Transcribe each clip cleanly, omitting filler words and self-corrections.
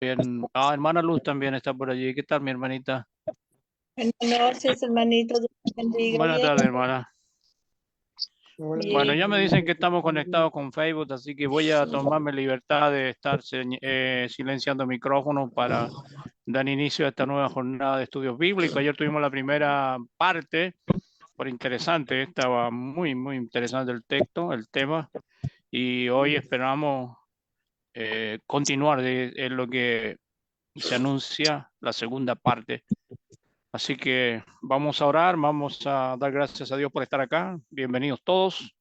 Bien. Ah, hermana Luz también está por allí. ¿Qué tal, mi hermanita? Buenas noches, hermanito. Dios te bendiga. Buenas Bien, tardes, hermana. Hola, Bueno, bien. ya me dicen que estamos conectados con Facebook, así que voy a tomarme libertad de estar silenciando micrófonos para dar inicio a esta nueva jornada de estudios bíblicos. Ayer tuvimos la primera parte, por interesante, estaba muy interesante el texto, el tema, y hoy esperamos continuar en lo que se anuncia la segunda parte. Así que vamos a orar, vamos a dar gracias a Dios por estar acá. Bienvenidos todos.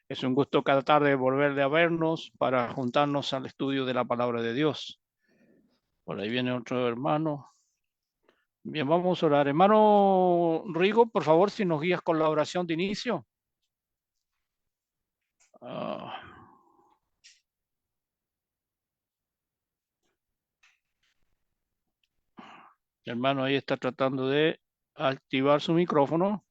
Es un gusto cada tarde volver a vernos para juntarnos al estudio de la palabra de Dios. Por ahí viene otro hermano. Bien, vamos a orar. Hermano Rigo, por favor, si nos guías con la oración de inicio. Ah, hermano ahí está tratando de activar su micrófono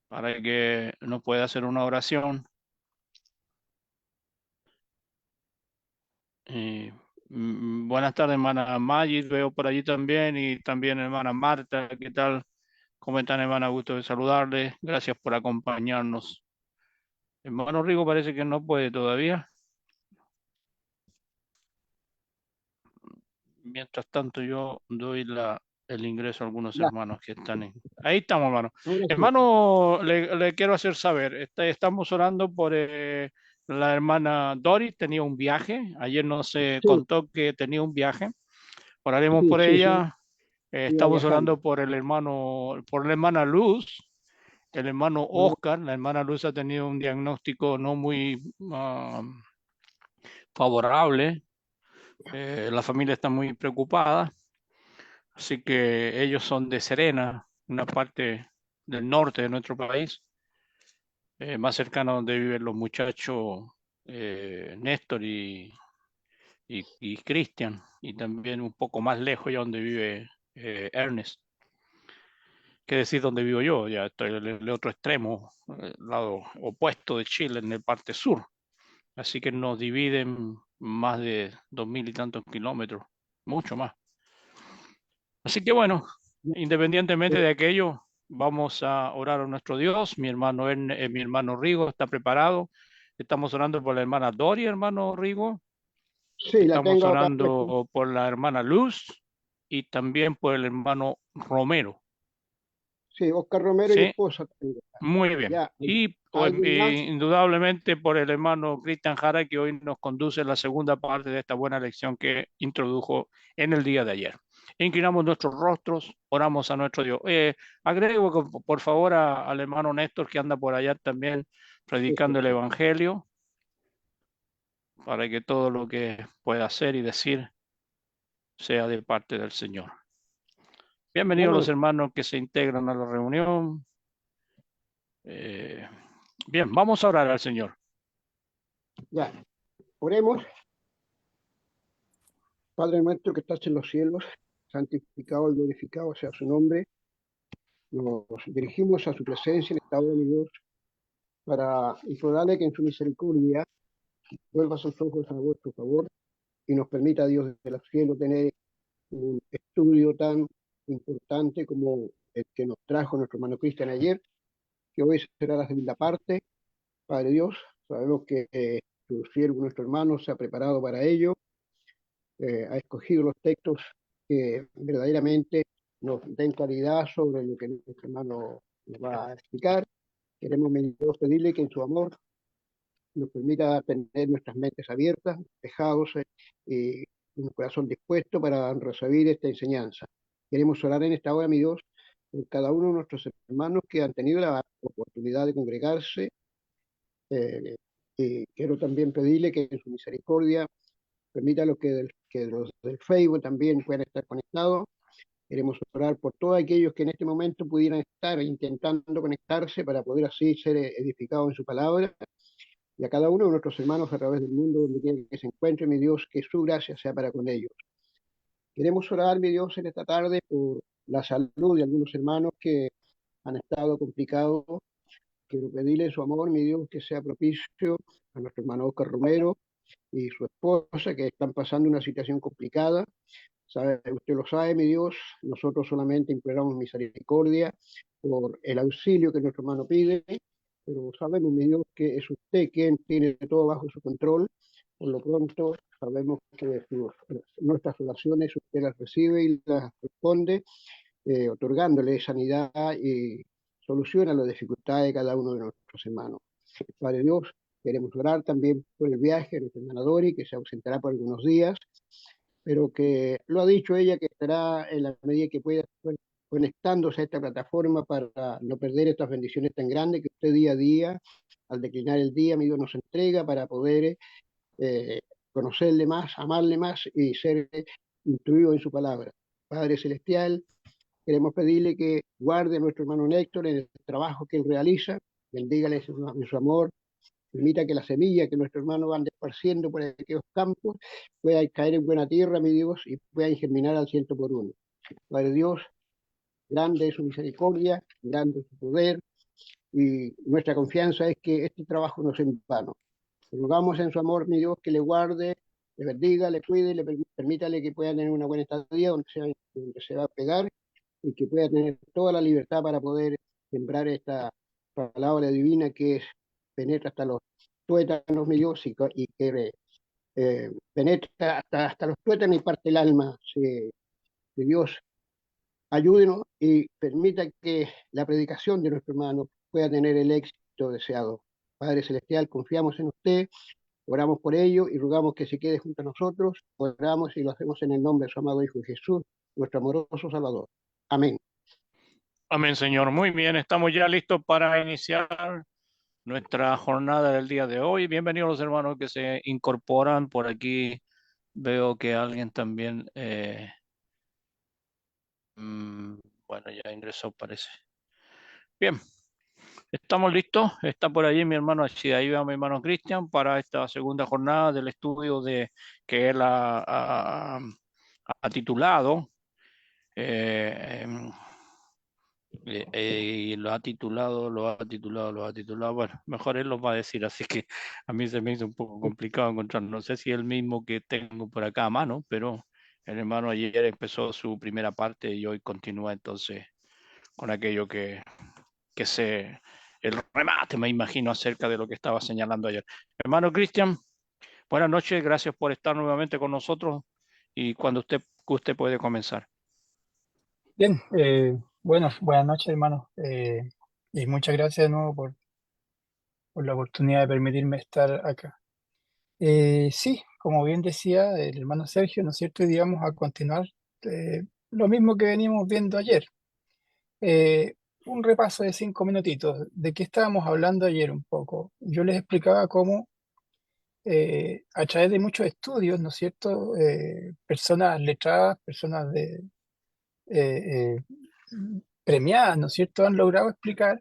para que nos pueda hacer una oración. Buenas tardes, hermana Magis, veo por allí también, y también hermana Marta, ¿qué tal? ¿Cómo están, hermana? Gusto de saludarles. Gracias por acompañarnos. Hermano Rigo parece que no puede todavía. Mientras tanto, yo doy el ingreso a algunos ya, hermanos que están en... Ahí estamos, hermano. ahora sí. Hermano, le quiero hacer saber, estamos orando por la hermana Doris, tenía un viaje. Ayer nos Sí, contó que tenía un viaje. Oraremos sí, por sí, sí, ella. iba Estamos viajando. orando por el hermano, por la hermana Luz, el hermano ¿No? Oscar. La hermana Luz ha tenido un diagnóstico no muy favorable. La familia está muy preocupada, así que ellos son de Serena, una parte del norte de nuestro país, más cercano a donde viven los muchachos Néstor y Cristian, y también un poco más lejos ya donde vive Ernest. Qué decir donde vivo yo, ya estoy en el otro extremo, el lado opuesto de Chile, en el parte sur. Así que nos dividen más de 2000 y tantos kilómetros, mucho más. Así que bueno, independientemente Eh, de aquello, vamos a orar a nuestro Dios. Mi hermano Rigo está preparado. Estamos orando por la hermana Dori, hermano Rigo. sí, la Estamos tengo acá presente. orando por la hermana Luz y también por el hermano Romero. Sí, Oscar Romero y ¿Sí? esposa tengo. Muy bien. Ya, Y ¿alguien más? indudablemente por el hermano Cristian Jara, que hoy nos conduce la segunda parte de esta buena lección que introdujo en el día de ayer. Inclinamos nuestros rostros, oramos a nuestro Dios. Agrego por favor al hermano Néstor, que anda por allá también Sí, sí, predicando el sí. Evangelio, para que todo lo que pueda hacer y decir sea de parte del Señor. Bienvenidos los Bueno, hermanos que se integran a la reunión. Eh, bien, vamos a orar al Señor. ya, oremos. Padre nuestro que estás en los cielos, santificado y glorificado sea su nombre. Nos dirigimos a su presencia en esta hora, mi Dios, para implorarle que en su misericordia vuelva sus ojos a vuestro favor y nos permita, Dios, desde los cielos tener un estudio tan importante como el que nos trajo nuestro hermano Cristian ayer, que hoy será la segunda parte. Padre Dios, sabemos que tu siervo, nuestro hermano, se ha preparado para ello, ha escogido los textos que verdaderamente nos den claridad sobre lo que nuestro hermano nos va a explicar. Queremos, mi Dios, pedirle que en su amor nos permita tener nuestras mentes abiertas, despejados y un corazón dispuesto para recibir esta enseñanza. Queremos orar en esta hora, mi Dios, por cada uno de nuestros hermanos que han tenido la oportunidad de congregarse. Y quiero también pedirle que en su misericordia permita que los del Facebook también puedan estar conectados. Queremos orar por todos aquellos que en este momento pudieran estar intentando conectarse para poder así ser edificados en su palabra, y a cada uno de nuestros hermanos a través del mundo donde quiera que se encuentre, mi Dios, que su gracia sea para con ellos. Queremos orar, mi Dios, en esta tarde por la salud de algunos hermanos que han estado complicados. Quiero pedirle su amor, mi Dios, que sea propicio a nuestro hermano Oscar Romero, y su esposa, que están pasando una situación complicada. Usted lo sabe, mi Dios, nosotros solamente imploramos misericordia por el auxilio que nuestro hermano pide, pero sabemos, mi Dios, que es usted quien tiene todo bajo su control. Por lo pronto, sabemos que nuestras oraciones usted las recibe y las responde, otorgándole sanidad y soluciona las dificultades de cada uno de nuestros hermanos. Padre Dios, queremos orar también por el viaje de nuestra hermana Dori, que se ausentará por algunos días, pero que lo ha dicho ella que estará en la medida que pueda conectándose a esta plataforma para no perder estas bendiciones tan grandes que usted día a día, al declinar el día, mi Dios nos entrega para poder eh, conocerle más, amarle más y ser instruido en su palabra. Padre Celestial, queremos pedirle que guarde a nuestro hermano Néctor en el trabajo que él realiza, bendígale en su amor, permita que la semilla que nuestro hermano van esparciendo por aquellos campos pueda caer en buena tierra, mi Dios, y pueda germinar al 100 por 1. Padre Dios, grande es su misericordia, grande es su poder, y nuestra confianza es que este trabajo no sea en vano. Le rogamos en su amor, mi Dios, que le guarde, le bendiga, le cuide, permítale que pueda tener una buena estadía donde se va a pegar y que pueda tener toda la libertad para poder sembrar esta palabra divina que penetra hasta los tuétanos, mi Dios, y que penetra hasta los tuétanos y parte el alma. Que Dios ayúdenos y permita que la predicación de nuestro hermano pueda tener el éxito deseado. Padre Celestial, confiamos en usted, oramos por ello y rogamos que se quede junto a nosotros. Oramos y lo hacemos en el nombre de su amado Hijo Jesús, nuestro amoroso Salvador. Amén. Amén, Señor. Muy bien, estamos ya listos para iniciar nuestra jornada del día de hoy. Bienvenidos los hermanos que se incorporan por aquí. Veo que alguien también, bueno, ya ingresó, parece. Bien, estamos listos. Está por allí mi hermano, ahí va mi hermano Cristian para esta segunda jornada del estudio de que él ha titulado. Y lo ha titulado. Bueno, mejor él lo va a decir, así que a mí se me hizo un poco complicado encontrar. No sé si es el mismo que tengo por acá a mano, pero el hermano ayer empezó su primera parte y hoy continúa entonces con aquello el remate, me imagino, acerca de lo que estaba señalando ayer. Hermano Cristian, buenas noches, gracias por estar nuevamente con nosotros y cuando usted puede comenzar. Bien, buenas noches, hermano. Y muchas gracias de nuevo por la oportunidad de permitirme estar acá. Sí, como bien decía el hermano Sergio, ¿no es cierto? Y digamos a continuar lo mismo que venimos viendo ayer. Eh, un repaso de 5 minutitos. ¿De qué estábamos hablando ayer un poco? Yo les explicaba cómo a través de muchos estudios, ¿no es cierto? Personas letradas, personas eh, premiadas, ¿no es cierto?, han logrado explicar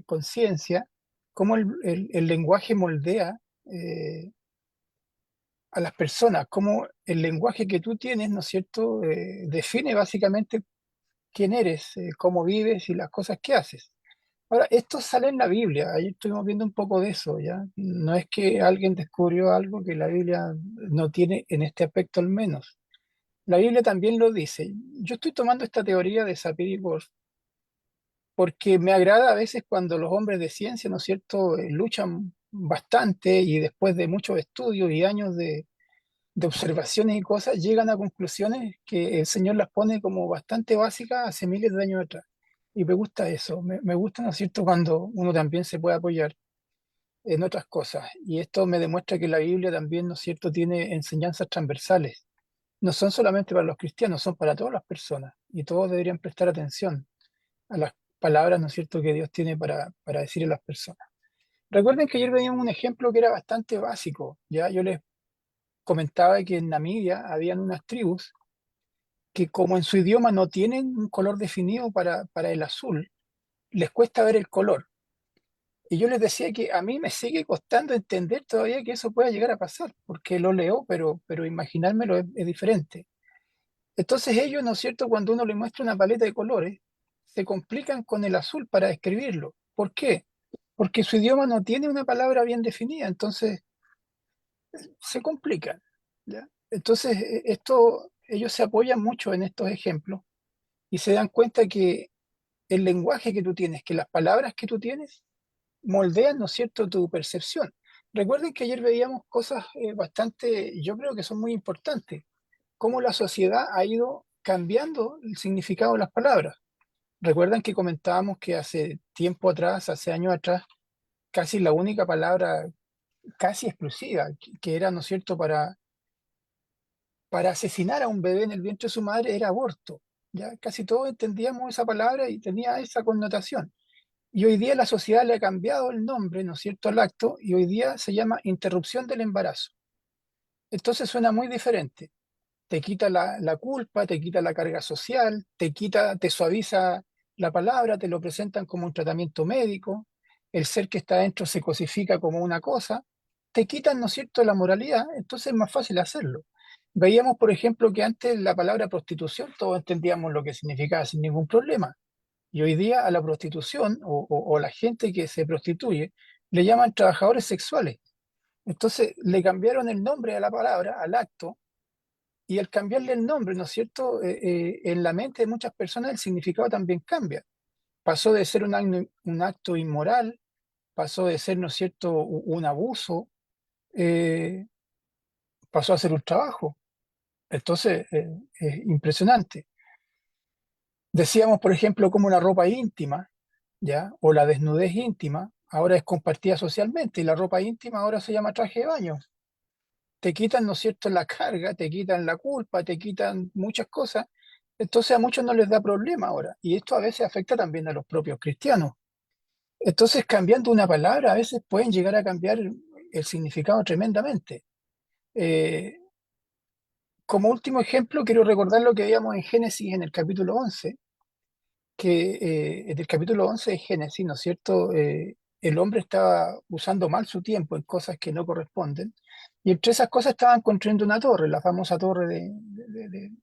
con ciencia cómo el lenguaje moldea a las personas, cómo el lenguaje que tú tienes, ¿no es cierto?, define básicamente quién eres, cómo vives y las cosas que haces. Ahora, esto sale en la Biblia, ahí estuvimos viendo un poco de eso, ¿ya? No es que alguien descubrió algo que la Biblia no tiene en este aspecto al menos. La Biblia también lo dice. Yo estoy tomando esta teoría de Sapir-Whorf porque me agrada a veces cuando los hombres de ciencia, ¿no es cierto?, luchan bastante y después de muchos estudios y años de observaciones y cosas, llegan a conclusiones que el Señor las pone como bastante básicas hace miles de años atrás. Y me gusta eso, me gusta, ¿no es cierto?, cuando uno también se puede apoyar en otras cosas. Y esto me demuestra que la Biblia también, ¿no es cierto?, tiene enseñanzas transversales. No son solamente para los cristianos, son para todas las personas. Y todos deberían prestar atención a las palabras, ¿no es cierto?, que Dios tiene para decir a las personas. Recuerden que ayer veíamos un ejemplo que era bastante básico. Ya yo les comentaba que en Namibia habían unas tribus que como en su idioma no tienen un color definido para el azul, les cuesta ver el color. Y yo les decía que a mí me sigue costando entender todavía que eso pueda llegar a pasar, porque lo leo, pero imaginármelo es diferente. Entonces ellos, ¿no es cierto?, cuando uno les muestra una paleta de colores, se complican con el azul para describirlo. ¿Por qué? Porque su idioma no tiene una palabra bien definida. Entonces, se complican, ¿ya? Entonces, ellos se apoyan mucho en estos ejemplos y se dan cuenta que el lenguaje que tú tienes, que las palabras que tú tienes, moldean, ¿no es cierto?, tu percepción. Recuerden que ayer veíamos cosas bastante, yo creo que son muy importantes, cómo la sociedad ha ido cambiando el significado de las palabras. Recuerdan que comentábamos que hace tiempo atrás, hace años atrás, casi la única palabra casi exclusiva que era, ¿no es cierto?, para asesinar a un bebé en el vientre de su madre era aborto. Ya casi todos entendíamos esa palabra y tenía esa connotación. Y hoy día la sociedad le ha cambiado el nombre, ¿no es cierto?, al acto, y hoy día se llama interrupción del embarazo. Entonces suena muy diferente. Te quita la culpa, te quita la carga social, te suaviza la palabra, te lo presentan como un tratamiento médico, el ser que está dentro se cosifica como una cosa, te quitan, ¿no es cierto?, la moralidad, entonces es más fácil hacerlo. Veíamos, por ejemplo, que antes la palabra prostitución todos entendíamos lo que significaba sin ningún problema. Y hoy día a la prostitución o la gente que se prostituye le llaman trabajadores sexuales. Entonces le cambiaron el nombre a la palabra, al acto, y al cambiarle el nombre, ¿no es cierto? En la mente de muchas personas el significado también cambia. Pasó de ser un acto inmoral, pasó de ser, ¿no es cierto?, un abuso, eh, pasó a ser un trabajo. Entonces, es impresionante. Decíamos, por ejemplo, como la ropa íntima, ¿ya? O la desnudez íntima, ahora es compartida socialmente y la ropa íntima ahora se llama traje de baño. Te quitan, ¿no es cierto?, la carga, te quitan la culpa, te quitan muchas cosas. Entonces a muchos no les da problema ahora. Y esto a veces afecta también a los propios cristianos. Entonces, cambiando una palabra, a veces pueden llegar a cambiar el significado tremendamente. Eh, Como último ejemplo, quiero recordar lo que veíamos en Génesis en el capítulo 11 que en el capítulo 11 de Génesis, ¿no es cierto? El hombre estaba usando mal su tiempo en cosas que no corresponden, y entre esas cosas estaban construyendo una torre, la famosa torre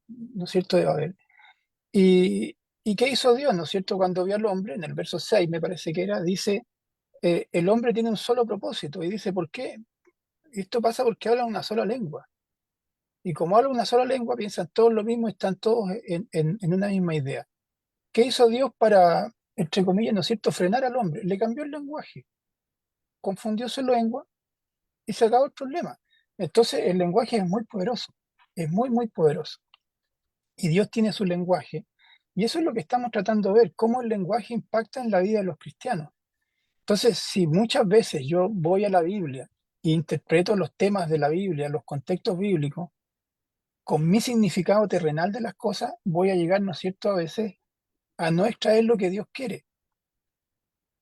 ¿no es cierto?, de Babel. ¿Y qué hizo Dios, ¿no es cierto?, cuando vio al hombre, en el verso 6 me parece que era, dice, el hombre tiene un solo propósito, y dice, ¿por qué? Esto pasa porque habla una sola lengua, y como habla una sola lengua, piensan todos lo mismo, están todos en una misma idea. ¿Qué hizo Dios para, entre comillas, ¿no es cierto?, frenar al hombre? Le cambió el lenguaje, confundió su lengua y se acabó el problema. Entonces, el lenguaje es muy poderoso, es muy, muy poderoso. Y Dios tiene su lenguaje. Y eso es lo que estamos tratando de ver, cómo el lenguaje impacta en la vida de los cristianos. Entonces, si muchas veces yo voy a la Biblia e interpreto los temas de la Biblia, los contextos bíblicos, con mi significado terrenal de las cosas, voy a llegar, ¿no es cierto?, a veces a no extraer lo que Dios quiere.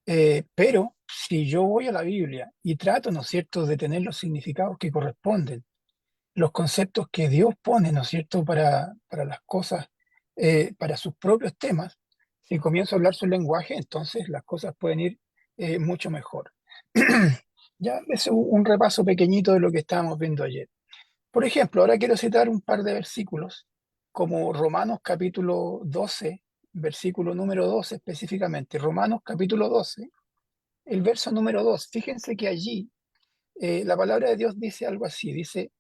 Pero si yo voy a la Biblia y trato, ¿no es cierto?, de tener los significados que corresponden, los conceptos que Dios pone, ¿no es cierto?, para las cosas, para sus propios temas, si comienzo a hablar su lenguaje, entonces las cosas pueden ir mucho mejor. Ya, es un repaso pequeñito de lo que estábamos viendo ayer. Por ejemplo, ahora quiero citar un par de versículos, como Romanos capítulo 12, versículo número 12 específicamente. Romanos capítulo 12 el verso número 2, fíjense que allí la palabra de Dios dice algo así, dice,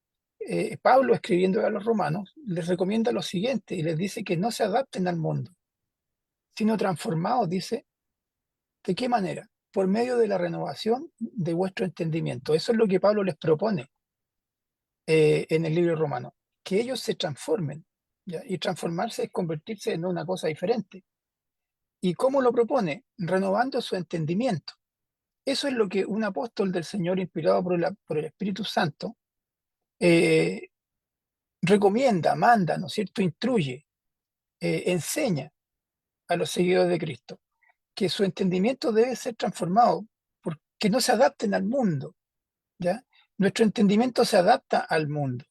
Pablo escribiendo a los romanos, les recomienda lo siguiente y les dice que no se adapten al mundo, sino transformados, dice, ¿de qué manera? Por medio de la renovación de vuestro entendimiento. Eso es lo que Pablo les propone en el libro romano, que ellos se transformen, ¿ya? Y transformarse es convertirse en una cosa diferente. ¿Y cómo lo propone? Renovando su entendimiento. Eso es lo que un apóstol del Señor, inspirado por el Espíritu Santo, eh, recomienda, manda, ¿no es cierto?, instruye, enseña a los seguidores de Cristo, que su entendimiento debe ser transformado, porque no se adapten al mundo, ¿ya? Nuestro entendimiento se adapta al mundo.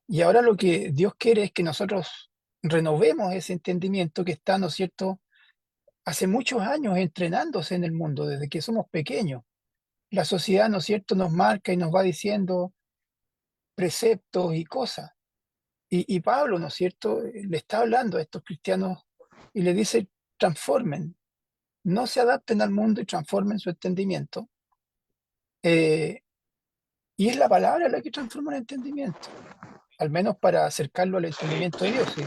Y ahora lo que Dios quiere es que nosotros renovemos ese entendimiento que está, ¿no es cierto?, hace muchos años entrenándose en el mundo, desde que somos pequeños. La sociedad, ¿no es cierto?, nos marca y nos va diciendo preceptos y cosas. Y Pablo, ¿no es cierto?, le está hablando a estos cristianos y le dice, transformen, no se adapten al mundo y transformen su entendimiento, eh, Y es la palabra la que transforma el entendimiento, al menos para acercarlo al entendimiento de Dios. ¿Sí?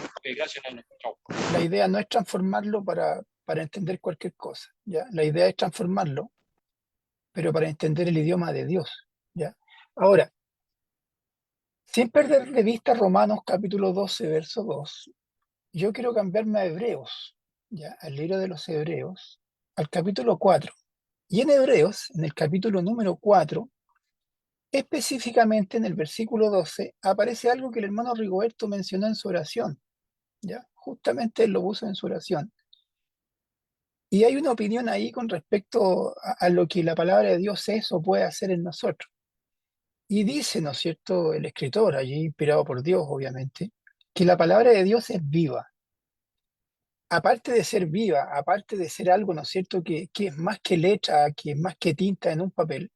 La idea no es transformarlo para entender cualquier cosa, ¿ya? La idea es transformarlo, pero para entender el idioma de Dios, ¿ya? Ahora, sin perder de vista Romanos capítulo 12, verso 2, yo quiero cambiarme a Hebreos, ¿ya? Al libro de los Hebreos, al capítulo 4. Y en Hebreos, en el capítulo número 4, específicamente en el versículo 12, aparece algo que el hermano Rigoberto mencionó en su oración, ¿ya? Justamente él lo puso en su oración. Y hay una opinión ahí con respecto a lo que la palabra de Dios es o puede hacer en nosotros. Y dice, ¿no es cierto?, el escritor, allí inspirado por Dios, obviamente, que la palabra de Dios es viva. Aparte de ser viva, aparte de ser algo, ¿no es cierto?, que es más que letra, que es más que tinta en un papel,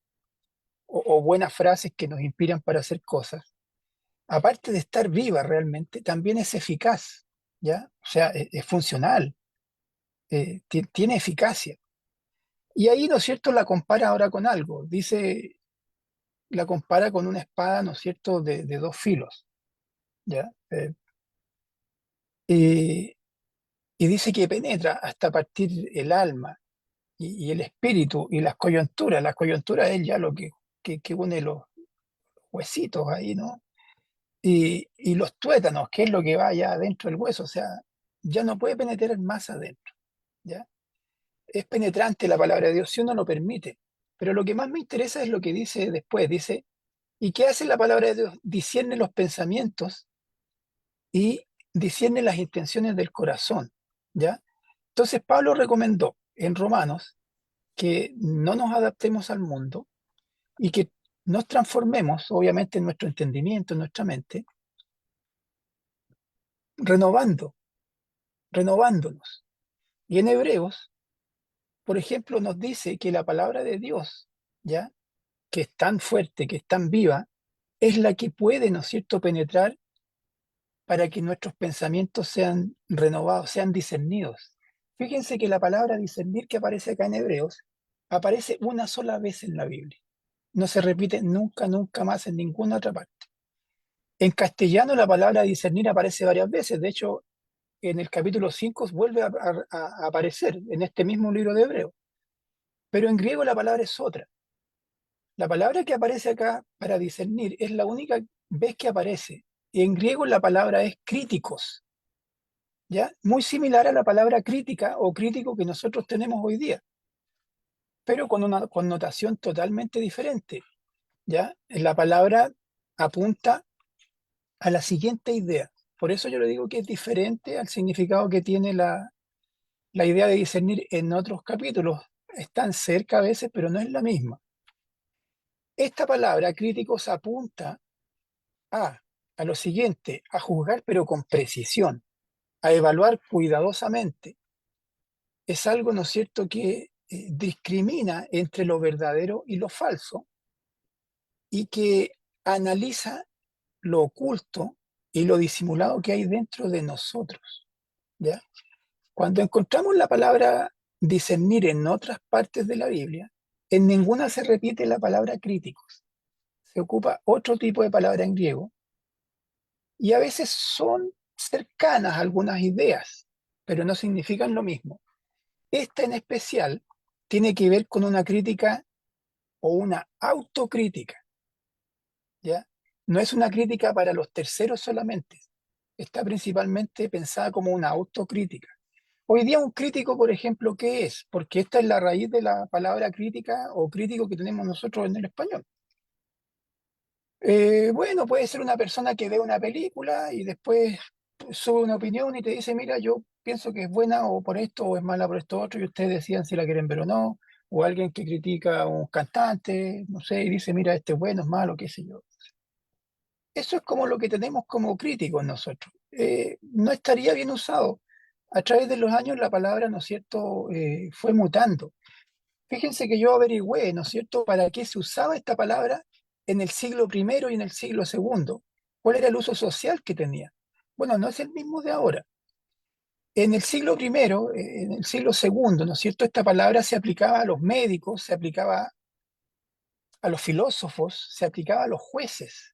o buenas frases que nos inspiran para hacer cosas, aparte de estar viva realmente, también es eficaz, ¿ya? O sea, es funcional, tiene eficacia. Y ahí, ¿no es cierto?, la compara ahora con algo. Dice, la compara con una espada, ¿no es cierto?, de dos filos, ¿ya? Y, y dice que penetra hasta partir el alma y el espíritu y las coyunturas. Las coyunturas es ya lo que une los huesitos ahí, ¿no? Y los tuétanos, que es lo que va allá adentro del hueso, o sea, ya no puede penetrar más adentro, ¿ya? Es penetrante la palabra de Dios si uno lo permite. Pero lo que más me interesa es lo que dice después. Dice, ¿y qué hace la palabra de Dios? Discierne los pensamientos y discierne las intenciones del corazón, ¿ya? Entonces Pablo recomendó en Romanos que no nos adaptemos al mundo y que nos transformemos, obviamente, en nuestro entendimiento, en nuestra mente, renovando, renovándonos. Y en Hebreos, por ejemplo, nos dice que la palabra de Dios, ¿ya?, que es tan fuerte, que es tan viva, es la que puede, ¿no es cierto?, penetrar para que nuestros pensamientos sean renovados, sean discernidos. Fíjense que la palabra discernir que aparece acá en Hebreos aparece una sola vez en la Biblia. No se repite nunca, nunca más en ninguna otra parte. En castellano la palabra discernir aparece varias veces. De hecho, en el capítulo 5 vuelve a aparecer en este mismo libro de Hebreos. Pero en griego la palabra es otra. La palabra que aparece acá para discernir es la única vez que aparece. Y en griego la palabra es críticos, ¿ya? Muy similar a la palabra crítica o crítico que nosotros tenemos hoy día, pero con una connotación totalmente diferente, ¿ya? La palabra apunta a la siguiente idea. Por eso yo le digo que es diferente al significado que tiene la idea de discernir en otros capítulos. Están cerca a veces, pero no es la misma. Esta palabra críticos apunta a, a lo siguiente, a juzgar pero con precisión, a evaluar cuidadosamente. Es algo, ¿no es cierto?, que discrimina entre lo verdadero y lo falso y que analiza lo oculto y lo disimulado que hay dentro de nosotros, ¿ya? Cuando encontramos la palabra discernir en otras partes de la Biblia, en ninguna se repite la palabra críticos. Se ocupa otro tipo de palabra en griego y a veces son cercanas a algunas ideas, pero no significan lo mismo. Esta en especial tiene que ver con una crítica o una autocrítica, ¿ya? No es una crítica para los terceros solamente, está principalmente pensada como una autocrítica. Hoy día un crítico, por ejemplo, ¿qué es? Porque esta es la raíz de la palabra crítica o crítico que tenemos nosotros en el español. Bueno, puede ser una persona que ve una película y después sube una opinión y te dice, mira, yo pienso que es buena o por esto o es mala por esto otro y ustedes decían si la quieren ver o no. O alguien que critica a un cantante, no sé, y dice, mira, este es bueno, es malo, qué sé yo. Eso es como lo que tenemos como críticos nosotros. No estaría bien usado. A través de los años la palabra, ¿no es cierto?, fue mutando. Fíjense que yo averigüé, ¿no es cierto?, para qué se usaba esta palabra en el siglo primero y en el siglo segundo. ¿Cuál era el uso social que tenía? Bueno, no es el mismo de ahora. En el siglo primero, en el siglo segundo, ¿no es cierto?, esta palabra se aplicaba a los médicos, se aplicaba a los filósofos se aplicaba a los jueces.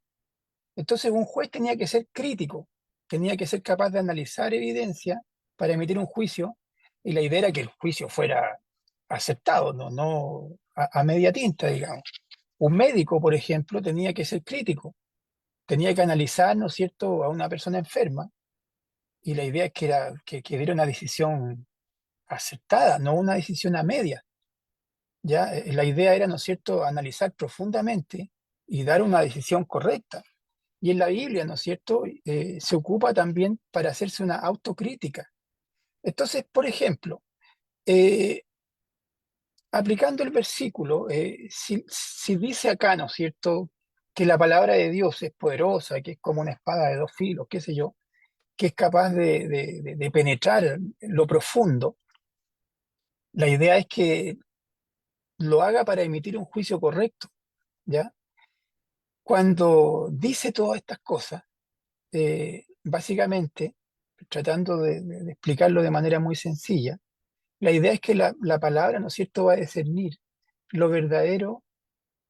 Entonces un juez tenía que ser crítico, tenía que ser capaz de analizar evidencia para emitir un juicio, y la idea era que el juicio fuera aceptado, no a media tinta, digamos. Un médico, por ejemplo, tenía que ser crítico, tenía que analizar, ¿no es cierto?, a una persona enferma, y la idea es que diera una decisión acertada, no una decisión a media. ¿Ya? La idea era, ¿no es cierto?, analizar profundamente y dar una decisión correcta. Y en la Biblia, ¿no es cierto?, se ocupa también para hacerse una autocrítica. Entonces, por ejemplo, eh, aplicando el versículo, si dice acá, ¿no es cierto?, que la palabra de Dios es poderosa, que es como una espada de dos filos, qué sé yo, que es capaz de penetrar lo profundo, la idea es que lo haga para emitir un juicio correcto, ¿ya? Cuando dice todas estas cosas, básicamente, tratando de explicarlo de manera muy sencilla, la idea es que la palabra, ¿no es cierto?, va a discernir lo verdadero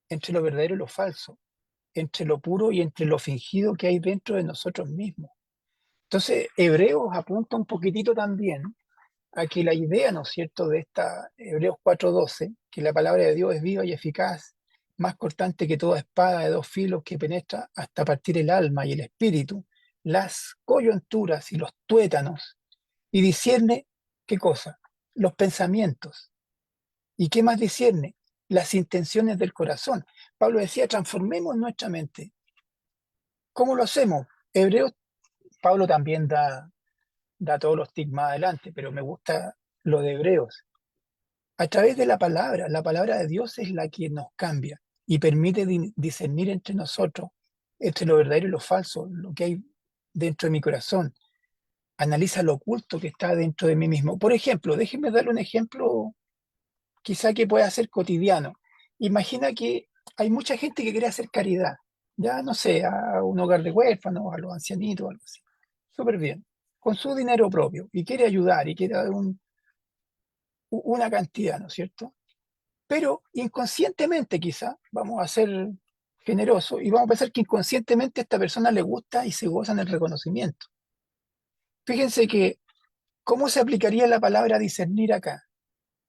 entre lo verdadero y lo falso, entre lo puro y entre lo fingido que hay dentro de nosotros mismos. Entonces, Hebreos apunta un poquitito también a que la idea, ¿no es cierto?, de esta Hebreos 4:12, que la palabra de Dios es viva y eficaz, más cortante que toda espada de dos filos que penetra hasta partir el alma y el espíritu, las coyunturas y los tuétanos, y discierne, ¿qué cosa? Los pensamientos. ¿Y qué más discierne? Las intenciones del corazón. Pablo decía, transformemos nuestra mente. ¿Cómo lo hacemos? Hebreos, Pablo también da todos los tics más adelante, pero me gusta lo de Hebreos. A través de la palabra de Dios es la que nos cambia y permite discernir entre nosotros, entre lo verdadero y lo falso, lo que hay dentro de mi corazón. Analiza lo oculto que está dentro de mí mismo. Por ejemplo, déjenme darle un ejemplo quizá que pueda ser cotidiano. Imagina que hay mucha gente que quiere hacer caridad, ya no sé, a un hogar de huérfanos, a los ancianitos, algo así. Súper bien, con su dinero propio, y quiere ayudar, y quiere dar una cantidad, ¿no es cierto? Pero inconscientemente quizá, vamos a ser generosos, y vamos a pensar que inconscientemente a esta persona le gusta y se goza en el reconocimiento. Fíjense que, ¿cómo se aplicaría la palabra discernir acá?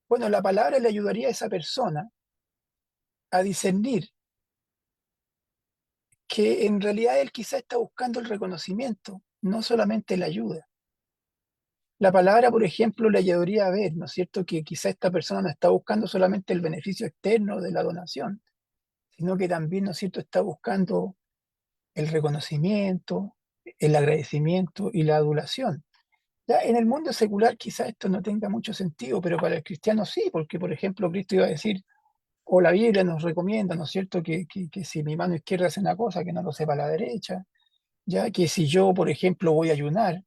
Bueno, la palabra le ayudaría a esa persona a discernir que en realidad él quizá está buscando el reconocimiento, no solamente la ayuda. La palabra, por ejemplo, le ayudaría a ver, ¿no es cierto?, que quizá esta persona no está buscando solamente el beneficio externo de la donación, sino que también, ¿no es cierto?, está buscando el reconocimiento, el agradecimiento y la adulación. Ya en el mundo secular quizá esto no tenga mucho sentido, pero para el cristiano sí, porque, por ejemplo, Cristo iba a decir, o la Biblia nos recomienda, ¿no es cierto?, que si mi mano izquierda hace una cosa, que no lo sepa la derecha, ya que si yo, por ejemplo, voy a ayunar,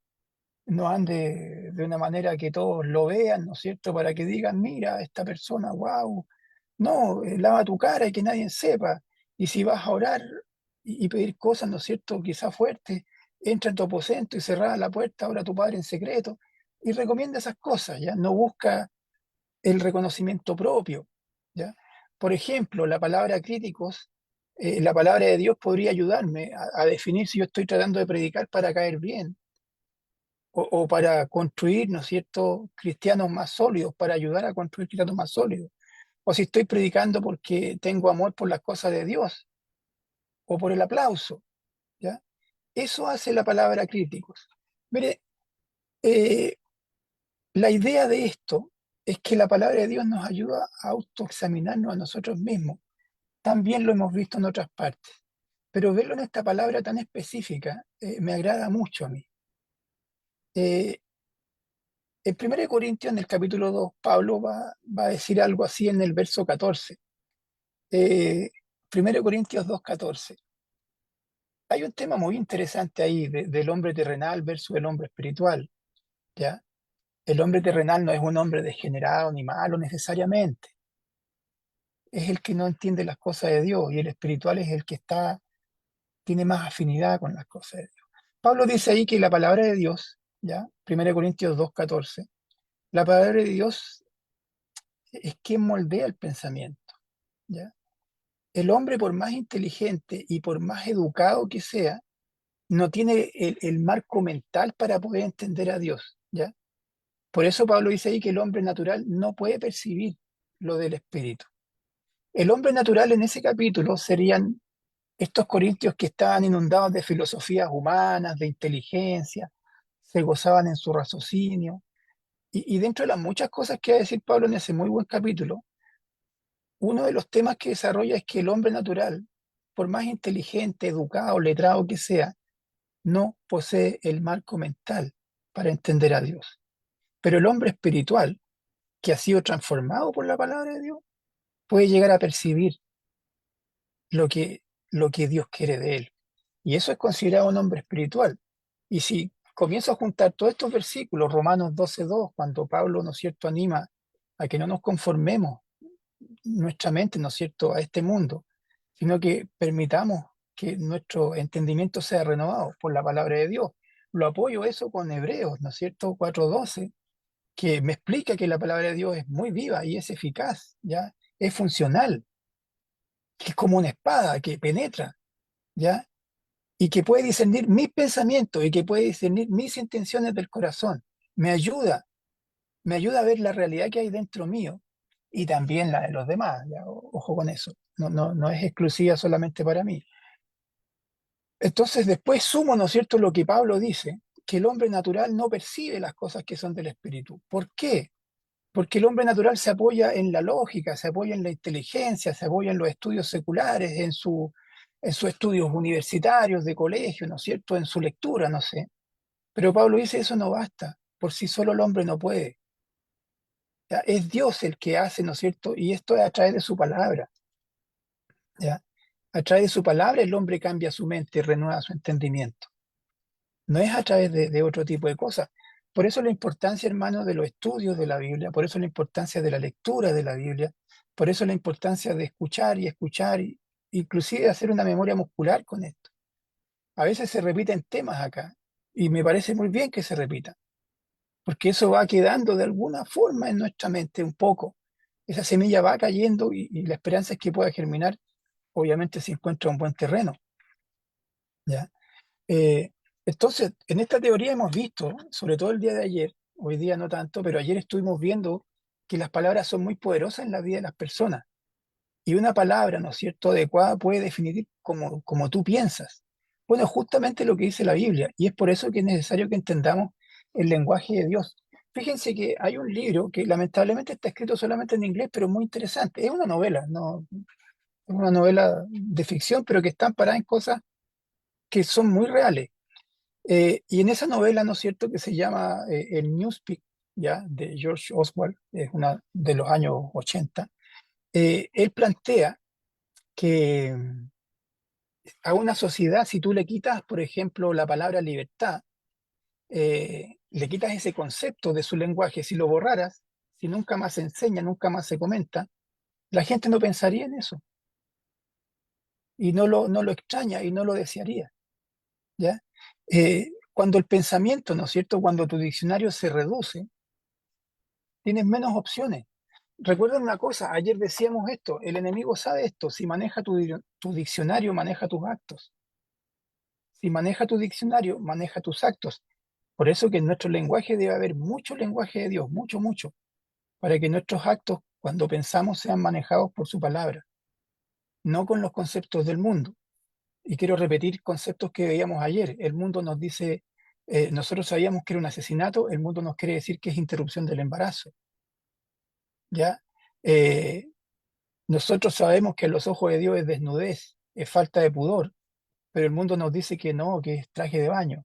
no ande de una manera que todos lo vean, ¿no es cierto?, para que digan, mira, esta persona, wow, no, lava tu cara y que nadie sepa. Y si vas a orar y pedir cosas, ¿no es cierto?, quizá fuertes, entra en tu aposento y cerrada la puerta, ora a tu Padre en secreto, y recomienda esas cosas, ¿ya? No busca el reconocimiento propio, ¿ya? Por ejemplo, la palabra críticos, la palabra de Dios podría ayudarme a definir si yo estoy tratando de predicar para caer bien o para construir, ¿no es cierto?, cristianos más sólidos, para ayudar a construir cristianos más sólidos. O si estoy predicando porque tengo amor por las cosas de Dios o por el aplauso, ¿ya? Eso hace la palabra críticos. Mire, eh, la idea de esto es que la palabra de Dios nos ayuda a autoexaminarnos a nosotros mismos. También lo hemos visto en otras partes, pero verlo en esta palabra tan específica me agrada mucho a mí. En 1 Corintios, en el capítulo 2, Pablo va a decir algo así en el verso 14. 1 Corintios 2:14. Hay un tema muy interesante ahí del hombre terrenal versus el hombre espiritual, ¿ya? El hombre terrenal no es un hombre degenerado ni malo necesariamente. Es el que no entiende las cosas de Dios, y el espiritual es el que tiene más afinidad con las cosas de Dios. Pablo dice ahí que la palabra de Dios, ¿ya? 1 Corintios 2:14, la palabra de Dios es quien moldea el pensamiento, ¿ya? el hombre, por más inteligente y por más educado que sea, no tiene el marco mental para poder entender a Dios, ¿ya? Por eso Pablo dice ahí que el hombre natural no puede percibir lo del Espíritu. El hombre natural en ese capítulo serían estos corintios que estaban inundados de filosofías humanas, de inteligencia, se gozaban en su raciocinio. Y dentro de las muchas cosas que va a decir Pablo en ese muy buen capítulo, uno de los temas que desarrolla es que el hombre natural, por más inteligente, educado, letrado que sea, no posee el marco mental para entender a Dios. Pero el hombre espiritual, que ha sido transformado por la palabra de Dios, puede llegar a percibir lo que, lo que Dios quiere de él. Y eso es considerado un hombre espiritual. Y si comienzo a juntar todos estos versículos, Romanos 12:2, cuando Pablo, ¿no es cierto?, anima a que no nos conformemos nuestra mente, ¿no es cierto?, a este mundo, sino que permitamos que nuestro entendimiento sea renovado por la palabra de Dios. Lo apoyo eso con Hebreos, ¿no es cierto?, 4:12, que me explica que la palabra de Dios es muy viva y es eficaz, ¿ya? Es funcional, que es como una espada que penetra, ¿ya? Y que puede discernir mis pensamientos y que puede discernir mis intenciones del corazón. Me ayuda, me ayuda a ver la realidad que hay dentro mío y también la de los demás, ¿ya? Ojo con eso, no es exclusiva solamente para mí. Entonces después sumo, ¿no es cierto?, lo que Pablo dice, que el hombre natural no percibe las cosas que son del espíritu. ¿Por qué? Porque el hombre natural se apoya en la lógica, se apoya en la inteligencia, se apoya en los estudios seculares, en sus estudios universitarios, de colegio, ¿no es cierto?, en su lectura, no sé. Pero Pablo dice, eso no basta, por sí solo el hombre no puede. ¿Ya? Es Dios el que hace, ¿no es cierto? Y esto es a través de su palabra, ¿ya? A través de su palabra el hombre cambia su mente y renueva su entendimiento. No es a través de otro tipo de cosas. Por eso la importancia, hermano, de los estudios de la Biblia, por eso la importancia de la lectura de la Biblia, por eso la importancia de escuchar y escuchar, inclusive hacer una memoria muscular con esto. A veces se repiten temas acá y me parece muy bien que se repitan, porque eso va quedando de alguna forma en nuestra mente un poco. Esa semilla va cayendo y la esperanza es que pueda germinar, obviamente si encuentra un buen terreno, ¿ya? Eh, entonces, en esta teoría hemos visto, sobre todo el día de ayer, hoy día no tanto, pero ayer estuvimos viendo que las palabras son muy poderosas en la vida de las personas. Y una palabra, ¿no es cierto?, adecuada puede definir como tú piensas. Bueno, justamente lo que dice la Biblia, y es por eso que es necesario que entendamos el lenguaje de Dios. Fíjense que hay un libro que lamentablemente está escrito solamente en inglés, pero muy interesante. Es una novela, no, es una novela de ficción, pero que están paradas en cosas que son muy reales. Y en esa novela, ¿no es cierto?, que se llama El Newspeak, ¿ya?, de George Oswald, es una de los años 80, él plantea que a una sociedad, si tú le quitas, por ejemplo, la palabra libertad, le quitas ese concepto de su lenguaje, si lo borraras, si nunca más se enseña, nunca más se comenta, la gente no pensaría en eso, y no lo extraña y no lo desearía, ¿ya? Cuando el pensamiento, ¿no es cierto?, cuando tu diccionario se reduce, tienes menos opciones. Recuerden una cosa, ayer decíamos esto, el enemigo sabe esto, si maneja tu diccionario, maneja tus actos. Si maneja tu diccionario, maneja tus actos. Por eso que en nuestro lenguaje debe haber mucho lenguaje de Dios, mucho, mucho, para que nuestros actos, cuando pensamos, sean manejados por su palabra, no con los conceptos del mundo. Y quiero repetir conceptos que veíamos ayer. El mundo nos dice, nosotros sabíamos que era un asesinato, el mundo nos quiere decir que es interrupción del embarazo. ¿Ya? Eh, Nosotros sabemos que en los ojos de Dios es desnudez, es falta de pudor, pero el mundo nos dice que no, que es traje de baño.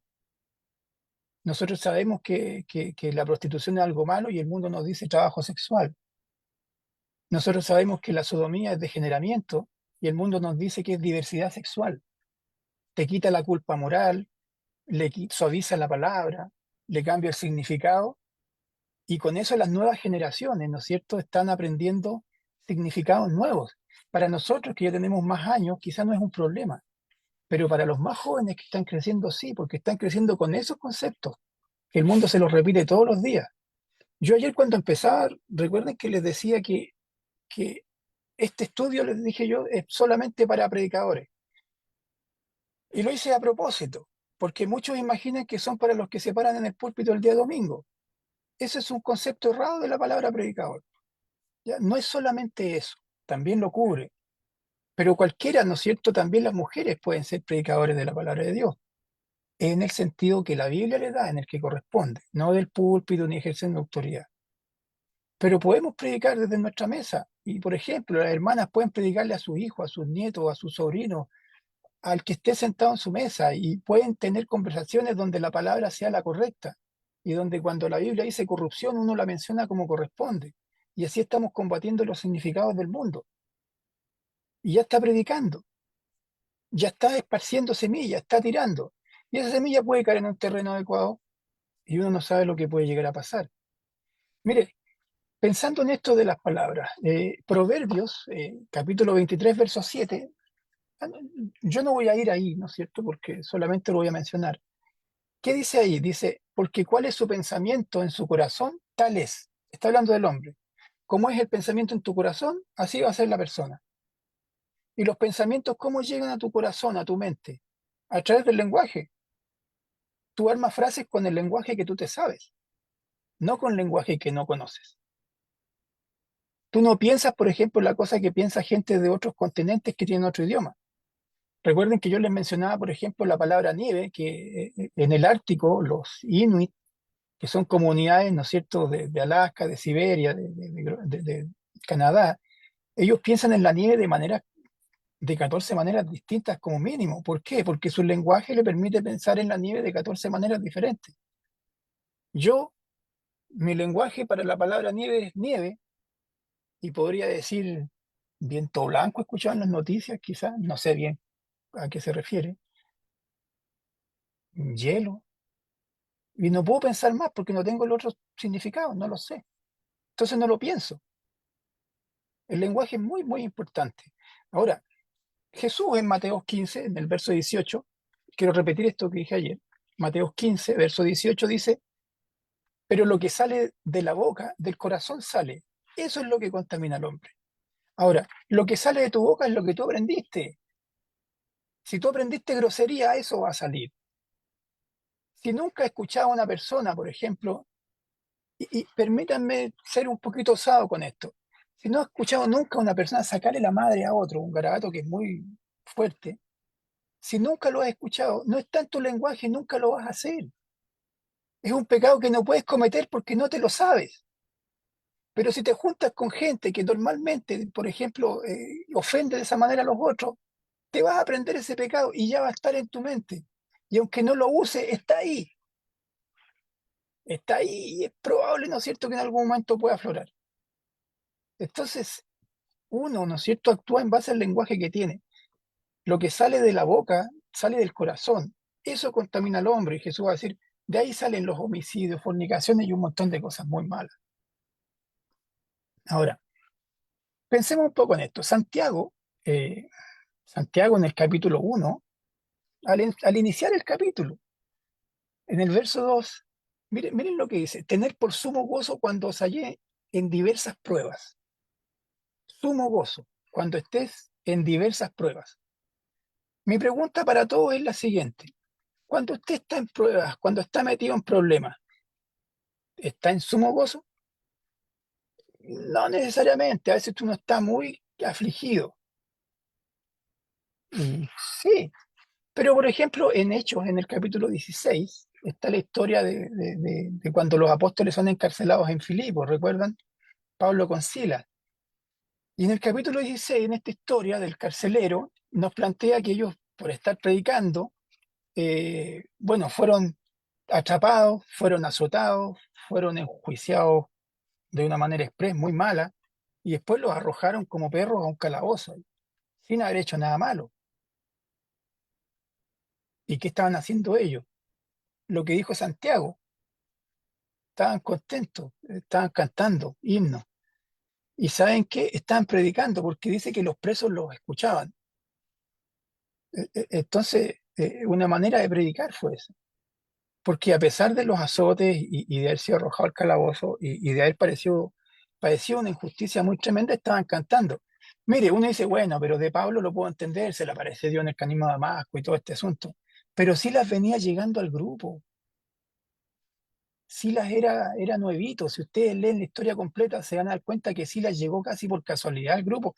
Nosotros sabemos que la prostitución es algo malo y el mundo nos dice trabajo sexual. Nosotros sabemos que la sodomía es degeneramiento y el mundo nos dice que es diversidad sexual. Te quita la culpa moral, suaviza la palabra, le cambia el significado y con eso las nuevas generaciones, ¿no es cierto?, están aprendiendo significados nuevos. Para nosotros que ya tenemos más años, quizás no es un problema, pero para los más jóvenes que están creciendo, sí, porque están creciendo con esos conceptos, que el mundo se los repite todos los días. Yo ayer cuando empezaba, recuerden que les decía que este estudio, les dije yo, es solamente para predicadores. Y lo hice a propósito, porque muchos imaginan que son para los que se paran en el púlpito el día domingo. Ese es un concepto errado de la palabra predicador. ¿Ya? No es solamente eso, también lo cubre. Pero cualquiera, ¿no es cierto? También las mujeres pueden ser predicadores de la palabra de Dios, en el sentido que la Biblia le da, en el que corresponde, no del púlpito ni ejerciendo autoridad. Pero podemos predicar desde nuestra mesa. Y, por ejemplo, las hermanas pueden predicarle a sus hijos, a sus nietos, a sus sobrinos, al que esté sentado en su mesa, y pueden tener conversaciones donde la palabra sea la correcta y donde cuando la Biblia dice corrupción uno la menciona como corresponde. Y así estamos combatiendo los significados del mundo. Y ya está predicando, ya está esparciendo semillas, está tirando. Y esa semilla puede caer en un terreno adecuado y uno no sabe lo que puede llegar a pasar. Mire, pensando en esto de las palabras, Proverbios, capítulo 23, verso 7, yo no voy a ir ahí, ¿no es cierto? Porque solamente lo voy a mencionar. ¿Qué dice ahí? Dice, porque cuál es su pensamiento en su corazón, tal es. Está hablando del hombre. Cómo es el pensamiento en tu corazón, así va a ser la persona. Y los pensamientos, ¿cómo llegan a tu corazón, a tu mente? A través del lenguaje. Tú armas frases con el lenguaje que tú te sabes, no con lenguaje que no conoces. Tú no piensas, por ejemplo, la cosa que piensa gente de otros continentes que tienen otro idioma. Recuerden que yo les mencionaba, por ejemplo, la palabra nieve, que en el Ártico, los Inuit, que son comunidades, ¿no es cierto?, de Alaska, de Siberia, de Canadá, ellos piensan en la nieve de 14 maneras distintas como mínimo. ¿Por qué? Porque su lenguaje le permite pensar en la nieve de 14 maneras diferentes. Yo, mi lenguaje para la palabra nieve es nieve, y podría decir viento blanco, escuchaban las noticias, quizás, no sé bien a qué se refiere, hielo, y no puedo pensar más porque no tengo el otro significado, no lo sé. Entonces no lo pienso. El lenguaje es muy, muy importante. Ahora, Jesús en Mateo 15, en el verso 18, quiero repetir esto que dije ayer, Mateo 15, verso 18 dice, pero lo que sale de la boca, del corazón sale. Eso es lo que contamina al hombre. Ahora, lo que sale de tu boca es lo que tú aprendiste. Si tú aprendiste grosería, eso va a salir. Si nunca he escuchado a una persona, por ejemplo, y permítanme ser un poquito osado con esto, si no he escuchado nunca a una persona sacarle la madre a otro, un garabato que es muy fuerte, si nunca lo has escuchado, no está en tu lenguaje, nunca lo vas a hacer. Es un pecado que no puedes cometer porque no te lo sabes. Pero si te juntas con gente que normalmente, por ejemplo, ofende de esa manera a los otros, te vas a aprender ese pecado y ya va a estar en tu mente. Y aunque no lo uses, está ahí. Está ahí y es probable, ¿no es cierto?, que en algún momento pueda aflorar. Entonces, uno, ¿no es cierto?, actúa en base al lenguaje que tiene. Lo que sale de la boca sale del corazón. Eso contamina al hombre. Y Jesús va a decir, de ahí salen los homicidios, fornicaciones y un montón de cosas muy malas. Ahora, pensemos un poco en esto. Santiago en el capítulo 1, al iniciar el capítulo, en el verso 2, miren lo que dice, tener por sumo gozo cuando os hallé en diversas pruebas. Sumo gozo cuando estés en diversas pruebas. Mi pregunta para todos es la siguiente. Cuando usted está en pruebas, cuando está metido en problemas, ¿está en sumo gozo? No necesariamente, a veces uno está muy afligido. Y sí, pero por ejemplo, en Hechos, en el capítulo 16, está la historia de cuando los apóstoles son encarcelados en Filipos, ¿recuerdan? Pablo con Silas. Y en el capítulo 16, en esta historia del carcelero, nos plantea que ellos, por estar predicando, bueno, fueron atrapados, fueron azotados, fueron enjuiciados de una manera express muy mala, y después los arrojaron como perros a un calabozo, sin haber hecho nada malo. ¿Y qué estaban haciendo ellos? Lo que dijo Santiago, estaban contentos, estaban cantando himnos. ¿Y saben qué? Estaban predicando, porque dice que los presos los escuchaban. Entonces, una manera de predicar fue eso. Porque a pesar de los azotes y de haber sido arrojado al calabozo y de haber padecido una injusticia muy tremenda, estaban cantando. Mire, uno dice, bueno, pero de Pablo lo puedo entender, se le aparece Dios en el camino de Damasco y todo este asunto. Pero Silas venía llegando al grupo. Silas era nuevito. Si ustedes leen la historia completa, se van a dar cuenta que Silas llegó casi por casualidad al grupo.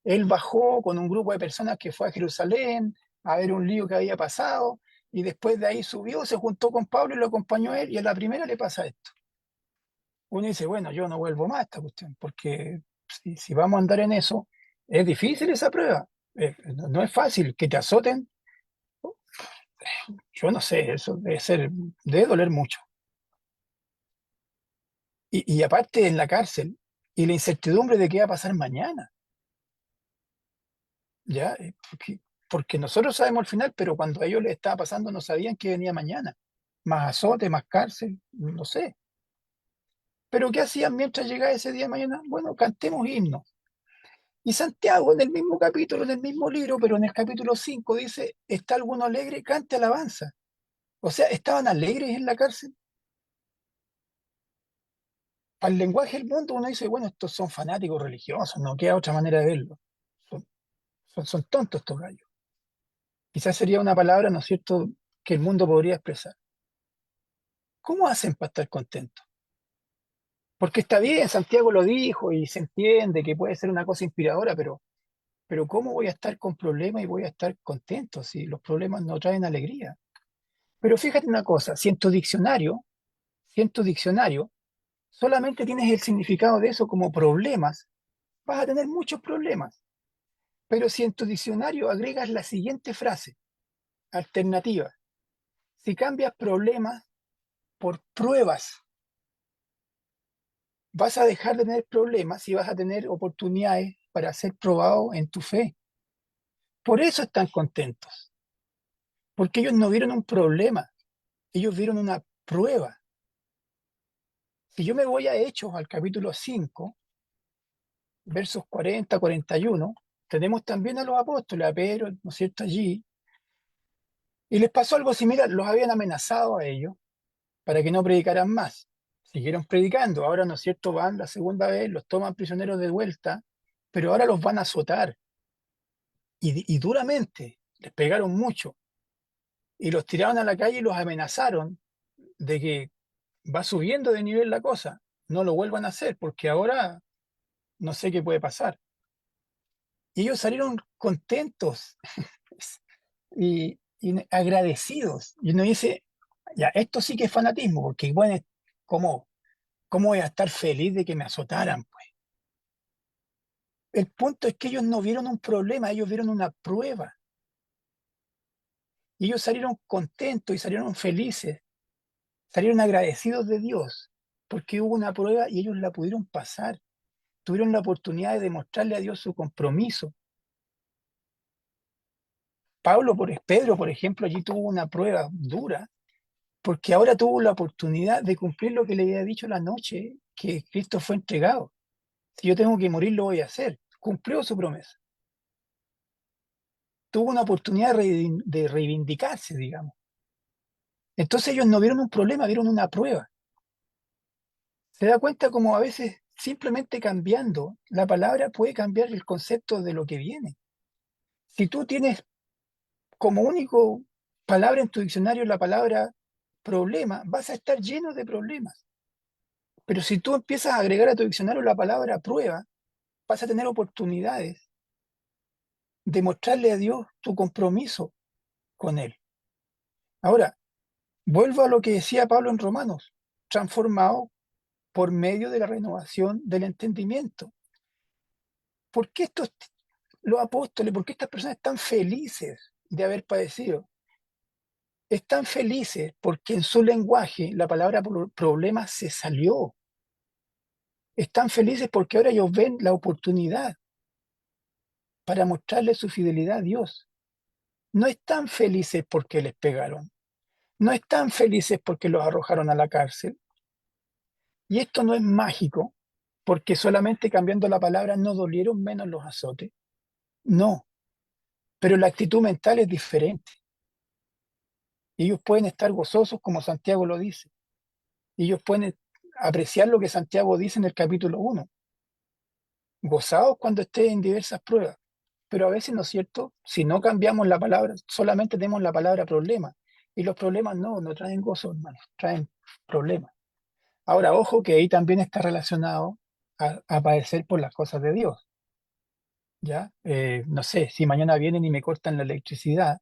Él bajó con un grupo de personas que fue a Jerusalén a ver un lío que había pasado, y después de ahí subió, se juntó con Pablo y lo acompañó a él, y a la primera le pasa esto. Uno dice, bueno, yo no vuelvo más a esta cuestión, porque si vamos a andar en eso, es difícil esa prueba. No es fácil que te azoten. Yo no sé, eso debe doler mucho. Y aparte en la cárcel, y la incertidumbre de qué va a pasar mañana, ¿ya? Porque nosotros sabemos el final, pero cuando a ellos les estaba pasando no sabían qué venía mañana. Más azote, más cárcel, no sé. Pero ¿qué hacían mientras llegaba ese día de mañana? Bueno, cantemos himnos. Y Santiago, en el mismo capítulo, en el mismo libro, pero en el capítulo 5 dice, ¿está alguno alegre? Cante alabanza. O sea, estaban alegres en la cárcel. Al lenguaje del mundo uno dice, bueno, estos son fanáticos religiosos, no queda otra manera de verlo. Son tontos estos gallos. Quizás sería una palabra, ¿no es cierto?, que el mundo podría expresar. ¿Cómo hacen para estar contentos? Porque está bien, Santiago lo dijo y se entiende que puede ser una cosa inspiradora, pero ¿cómo voy a estar con problemas y voy a estar contento si los problemas no traen alegría? Pero fíjate una cosa, si en tu diccionario solamente tienes el significado de eso como problemas, vas a tener muchos problemas. Pero si en tu diccionario agregas la siguiente frase, alternativa, si cambias problemas por pruebas, vas a dejar de tener problemas y vas a tener oportunidades para ser probado en tu fe. Por eso están contentos, porque ellos no vieron un problema, ellos vieron una prueba. Si yo me voy a Hechos, al capítulo 5, versos 40, 41, tenemos también a los apóstoles, a Pedro, ¿no es cierto?, allí, y les pasó algo similar, los habían amenazado a ellos para que no predicaran más. Siguieron predicando, ahora, ¿no es cierto?, van la segunda vez, los toman prisioneros de vuelta, pero ahora los van a azotar, y duramente, les pegaron mucho, y los tiraron a la calle y los amenazaron de que va subiendo de nivel la cosa, no lo vuelvan a hacer, porque ahora no sé qué puede pasar. Y ellos salieron contentos y agradecidos. Y uno dice, ya, esto sí que es fanatismo, porque bueno, ¿cómo, cómo voy a estar feliz de que me azotaran, pues? El punto es que ellos no vieron un problema, ellos vieron una prueba. Y ellos salieron contentos y salieron felices, salieron agradecidos de Dios, porque hubo una prueba y ellos la pudieron pasar. Tuvieron la oportunidad de demostrarle a Dios su compromiso. Pedro, por ejemplo, allí tuvo una prueba dura, porque ahora tuvo la oportunidad de cumplir lo que le había dicho la noche que Cristo fue entregado. Si yo tengo que morir, lo voy a hacer. Cumplió su promesa. Tuvo una oportunidad de reivindicarse, digamos. Entonces ellos no vieron un problema, vieron una prueba. Se da cuenta como a veces simplemente cambiando la palabra puede cambiar el concepto de lo que viene. Si tú tienes como único palabra en tu diccionario la palabra problema, vas a estar lleno de problemas. Pero si tú empiezas a agregar a tu diccionario la palabra prueba, vas a tener oportunidades de mostrarle a Dios tu compromiso con Él. Ahora, vuelvo a lo que decía Pablo en Romanos, transformado por medio de la renovación del entendimiento. ¿Por qué los apóstoles, por qué estas personas están felices de haber padecido? Están felices porque en su lenguaje la palabra problema se salió. Están felices porque ahora ellos ven la oportunidad para mostrarle su fidelidad a Dios. No están felices porque les pegaron. No están felices porque los arrojaron a la cárcel. Y esto no es mágico, porque solamente cambiando la palabra no dolieron menos los azotes. No, pero la actitud mental es diferente. Ellos pueden estar gozosos como Santiago lo dice. Ellos pueden apreciar lo que Santiago dice en el capítulo 1. gozaos cuando estéis en diversas pruebas. Pero a veces, ¿no es cierto? Si no cambiamos la palabra, solamente tenemos la palabra problema. Y los problemas no traen gozo, hermano, traen problemas. Ahora, ojo que ahí también está relacionado a padecer por las cosas de Dios, ¿ya? No sé, si mañana vienen y me cortan la electricidad,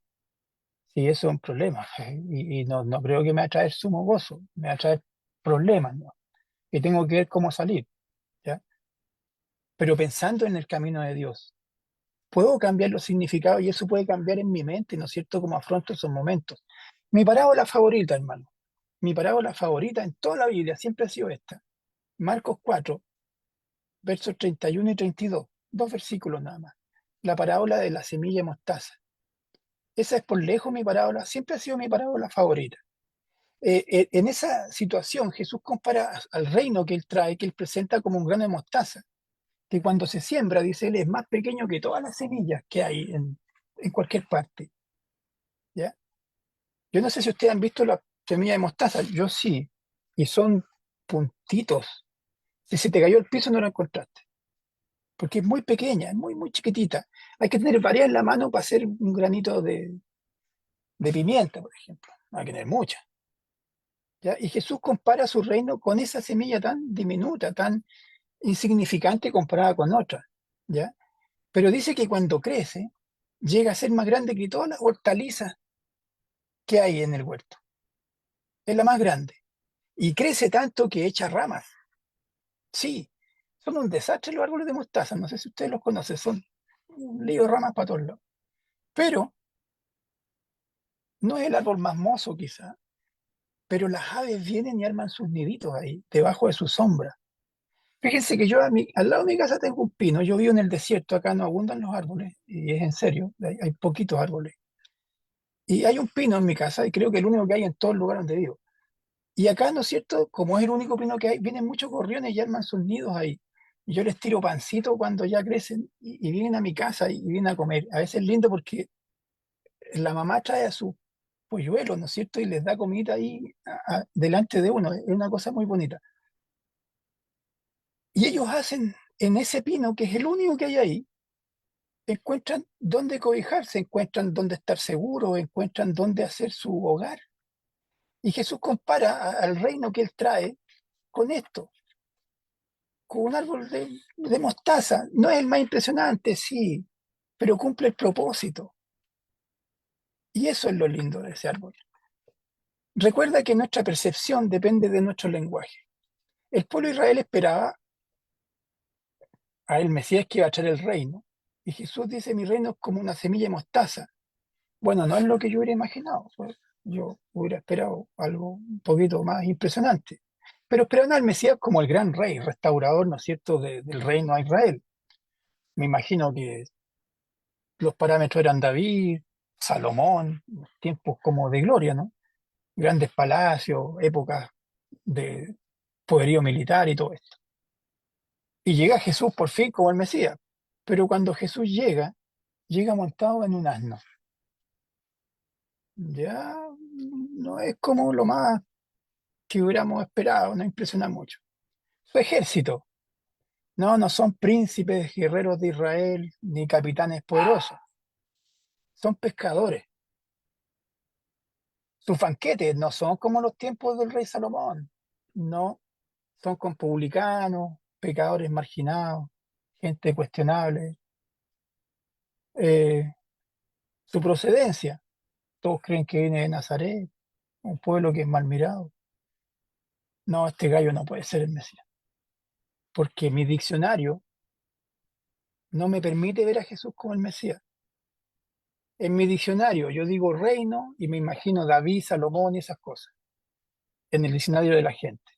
sí, eso es un problema. Y no creo que me va a traer sumo gozo, me va a traer problemas, ¿no? Y tengo que ver cómo salir, ¿ya? Pero pensando en el camino de Dios, puedo cambiar los significados y eso puede cambiar en mi mente, ¿no es cierto?, cómo afronto esos momentos. Mi parábola favorita, hermano, mi parábola favorita en toda la Biblia siempre ha sido esta. Marcos 4, versos 31 y 32, dos versículos nada más. La parábola de la semilla de mostaza. Esa es por lejos mi parábola, siempre ha sido mi parábola favorita. En esa situación Jesús compara al reino que él trae, que él presenta como un grano de mostaza, que cuando se siembra, dice él, es más pequeño que todas las semillas que hay en cualquier parte, ¿ya? Yo no sé si ustedes han visto la semilla de mostaza, yo sí, y son puntitos. Si se te cayó el piso no lo encontraste, porque es muy pequeña, es muy chiquitita. Hay que tener varias en la mano para hacer un granito de pimienta, por ejemplo. Hay que tener muchas, ¿ya? Y Jesús compara su reino con esa semilla tan diminuta, tan insignificante comparada con otras, ¿ya? Pero dice que cuando crece, llega a ser más grande que todas las hortalizas que hay en el huerto. Es la más grande. Y crece tanto que echa ramas. Sí, son un desastre los árboles de mostaza. No sé si ustedes los conocen, son un lío de ramas para todos lados. Pero no es el árbol más mozo quizá, pero las aves vienen y arman sus niditos ahí, debajo de su sombra. Fíjense que yo al lado de mi casa tengo un pino, yo vivo en el desierto, acá no abundan los árboles, y es en serio, hay poquitos árboles. Y hay un pino en mi casa, y creo que el único que hay en todo el lugar donde vivo. Y acá, ¿no es cierto? Como es el único pino que hay, vienen muchos gorriones y arman sus nidos ahí. Y yo les tiro pancito cuando ya crecen y vienen a mi casa y vienen a comer. A veces es lindo porque la mamá trae a sus polluelos, ¿no es cierto? Y les da comida ahí delante de uno. Es una cosa muy bonita. Y ellos hacen en ese pino, que es el único que hay ahí, encuentran dónde cobijarse, encuentran dónde estar seguros, encuentran dónde hacer su hogar. Y Jesús compara al reino que él trae con esto, con un árbol de mostaza. No es el más impresionante, sí, pero cumple el propósito. Y eso es lo lindo de ese árbol. Recuerda que nuestra percepción depende de nuestro lenguaje. El pueblo de Israel esperaba a el Mesías que iba a traer el reino. Y Jesús dice, mi reino es como una semilla de mostaza. Bueno, no es lo que yo hubiera imaginado, pues. Yo hubiera esperado algo un poquito más impresionante. Pero esperaban al Mesías como el gran rey, restaurador, ¿no es cierto?, del reino a Israel. Me imagino que los parámetros eran David, Salomón, tiempos como de gloria, ¿no? Grandes palacios, épocas de poderío militar y todo esto. Y llega Jesús por fin como el Mesías. Pero cuando Jesús llega montado en un asno. Ya no es como lo más que hubiéramos esperado, no impresiona mucho. Su ejército, no son príncipes, guerreros de Israel, ni capitanes poderosos, son pescadores. Sus banquetes no son como los tiempos del rey Salomón, no, son con publicanos, pecadores marginados, gente cuestionable. Eh, Su procedencia, todos creen que viene de Nazaret, un pueblo que es mal mirado. No, este gallo no puede ser el Mesías, porque mi diccionario no me permite ver a Jesús como el Mesías. En mi diccionario yo digo reino y me imagino David, Salomón y esas cosas, en el diccionario de la gente.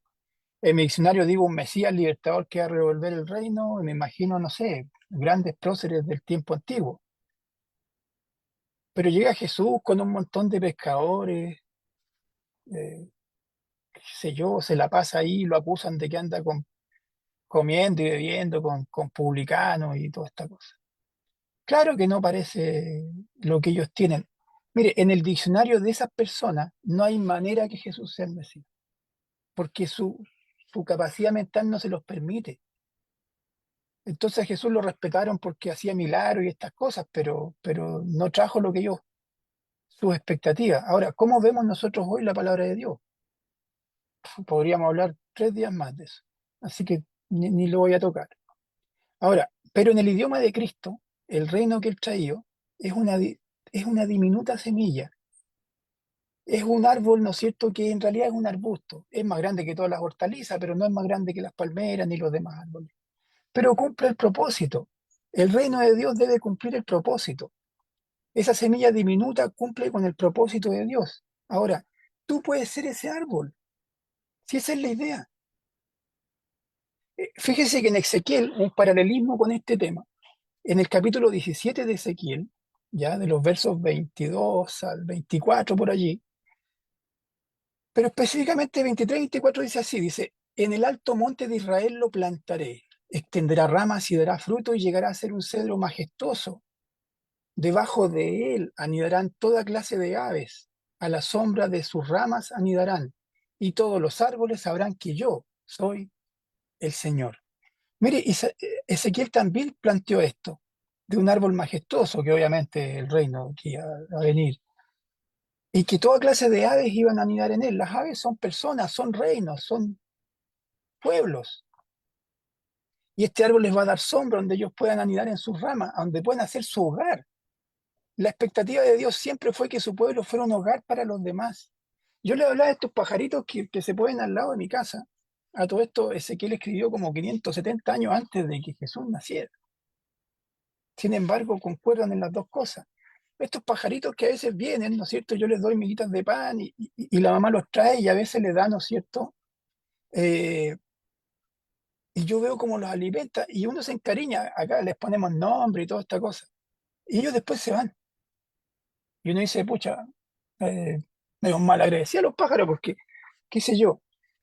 En mi diccionario digo un Mesías libertador que va a revolver el reino y me imagino, no sé, grandes próceres del tiempo antiguo. Pero llega Jesús con un montón de pescadores, qué sé yo, se la pasa ahí, lo acusan de que anda comiendo y bebiendo con publicanos y toda esta cosa. Claro que no parece lo que ellos tienen. Mire, en el diccionario de esas personas no hay manera que Jesús sea el Mesías, porque su capacidad mental no se los permite. Entonces a Jesús lo respetaron porque hacía milagros y estas cosas, pero no trajo lo que ellos, sus expectativas. Ahora, ¿cómo vemos nosotros hoy la palabra de Dios? Podríamos hablar 3 días más de eso. Así que ni lo voy a tocar. Ahora, pero en el idioma de Cristo, el reino que él traía es una diminuta semilla. Es un árbol, ¿no es cierto?, que en realidad es un arbusto. Es más grande que todas las hortalizas, pero no es más grande que las palmeras ni los demás árboles. Pero cumple el propósito. El reino de Dios debe cumplir el propósito. Esa semilla diminuta cumple con el propósito de Dios. Ahora, tú puedes ser ese árbol, si esa es la idea. Fíjese que en Ezequiel, un paralelismo con este tema, en el capítulo 17 de Ezequiel, ya de los versos 22 al 24 por allí, pero específicamente 23 y 24 dice así, dice, en el alto monte de Israel lo plantaré, extenderá ramas y dará fruto y llegará a ser un cedro majestuoso. Debajo de él anidarán toda clase de aves, a la sombra de sus ramas anidarán, y todos los árboles sabrán que yo soy el Señor. Mire, Ezequiel también planteó esto, de un árbol majestuoso, que obviamente es el reino que iba a venir, y que toda clase de aves iban a anidar en él. Las aves son personas, son reinos, son pueblos, y este árbol les va a dar sombra donde ellos puedan anidar en sus ramas, donde puedan hacer su hogar. La expectativa de Dios siempre fue que su pueblo fuera un hogar para los demás. Yo le hablaba de estos pajaritos que se pueden al lado de mi casa. A todo esto, Ezequiel escribió como 570 años antes de que Jesús naciera. Sin embargo, concuerdan en las dos cosas. Estos pajaritos que a veces vienen, ¿no es cierto? Yo les doy miguitas de pan y la mamá los trae y a veces le da, ¿no es cierto? Eh, y yo veo cómo los alimenta y uno se encariña. Acá les ponemos nombre y toda esta cosa. Y ellos después se van. Y uno dice, pucha, eh, medio mal agradecido a los pájaros porque, qué sé yo.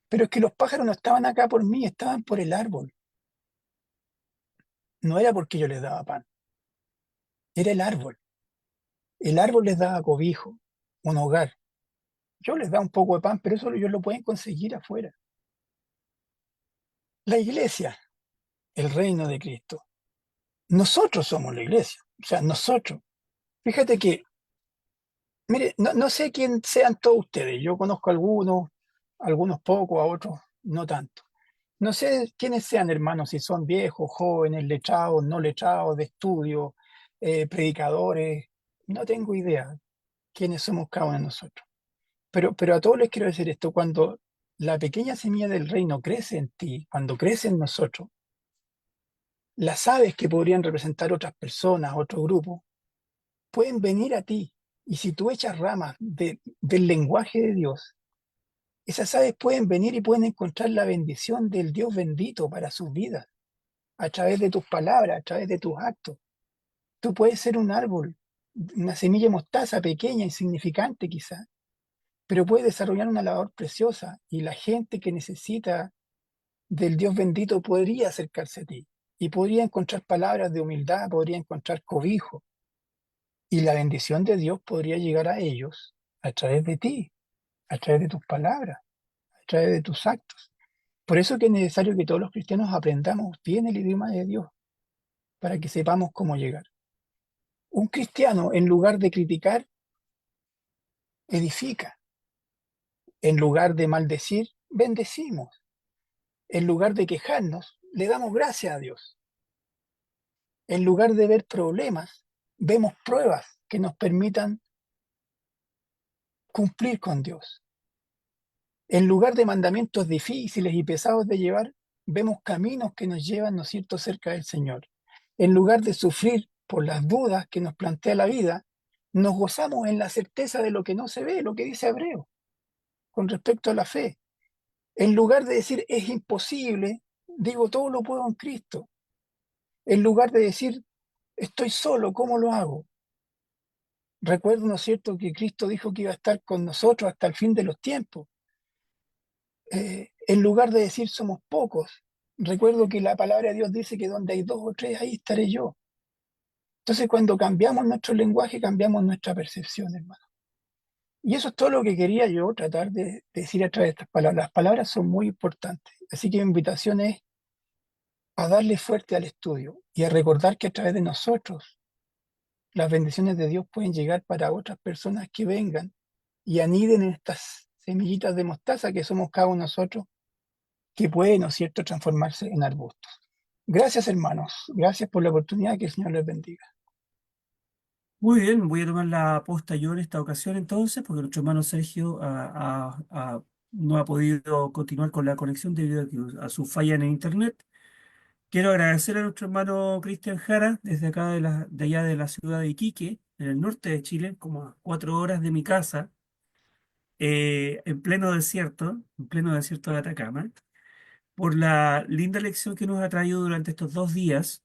Pero es que los pájaros no estaban acá por mí, estaban por el árbol. No era porque yo les daba pan, era el árbol. El árbol les daba cobijo, un hogar. Yo les daba un poco de pan, pero eso ellos lo pueden conseguir afuera. La iglesia, el reino de Cristo. Nosotros somos la iglesia, o sea, nosotros. Fíjate que, mire, no sé quién sean todos ustedes. Yo conozco a algunos pocos, a otros no tanto. No sé quiénes sean, hermanos, si son viejos, jóvenes, letrados, no letrados, de estudio, predicadores. No tengo idea quiénes somos cada uno de nosotros. Pero a todos les quiero decir esto, cuando la pequeña semilla del reino crece en ti, cuando crece en nosotros, las aves que podrían representar otras personas, otro grupo, pueden venir a ti. Y si tú echas ramas del lenguaje de Dios, esas aves pueden venir y pueden encontrar la bendición del Dios bendito para sus vidas, a través de tus palabras, a través de tus actos. Tú puedes ser un árbol, una semilla de mostaza pequeña, insignificante quizá, pero puedes desarrollar una labor preciosa y la gente que necesita del Dios bendito podría acercarse a ti y podría encontrar palabras de humildad, podría encontrar cobijo y la bendición de Dios podría llegar a ellos a través de ti, a través de tus palabras, a través de tus actos. Por eso que es necesario que todos los cristianos aprendamos bien el idioma de Dios para que sepamos cómo llegar. Un cristiano, en lugar de criticar, edifica. En lugar de maldecir, bendecimos. En lugar de quejarnos, le damos gracias a Dios. En lugar de ver problemas, vemos pruebas que nos permitan cumplir con Dios. En lugar de mandamientos difíciles y pesados de llevar, vemos caminos que nos llevan, ¿no es cierto?, cerca del Señor. En lugar de sufrir por las dudas que nos plantea la vida, nos gozamos en la certeza de lo que no se ve, lo que dice Hebreo, con respecto a la fe. En lugar de decir es imposible, digo todo lo puedo en Cristo. En lugar de decir estoy solo, ¿cómo lo hago? Recuerdo, ¿no es cierto?, que Cristo dijo que iba a estar con nosotros hasta el fin de los tiempos. En lugar de decir somos pocos, recuerdo que la palabra de Dios dice que donde hay 2 o 3, ahí estaré yo. Entonces, cuando cambiamos nuestro lenguaje, cambiamos nuestra percepción, hermano. Y eso es todo lo que quería yo tratar de decir a través de estas palabras. Las palabras son muy importantes. Así que mi invitación es a darle fuerte al estudio y a recordar que a través de nosotros las bendiciones de Dios pueden llegar para otras personas que vengan y aniden en estas semillitas de mostaza que somos cada uno de nosotros, que pueden, ¿no es cierto?, transformarse en arbustos. Gracias, hermanos. Gracias por la oportunidad. Que el Señor les bendiga. Muy bien, voy a tomar la posta yo en esta ocasión entonces, porque nuestro hermano Sergio no ha podido continuar con la conexión debido a su falla en el internet. Quiero agradecer a nuestro hermano Cristian Jara, desde acá de allá de la ciudad de Iquique, en el norte de Chile, como a 4 horas de mi casa, en pleno desierto de Atacama, por la linda lección que nos ha traído durante estos 2 días,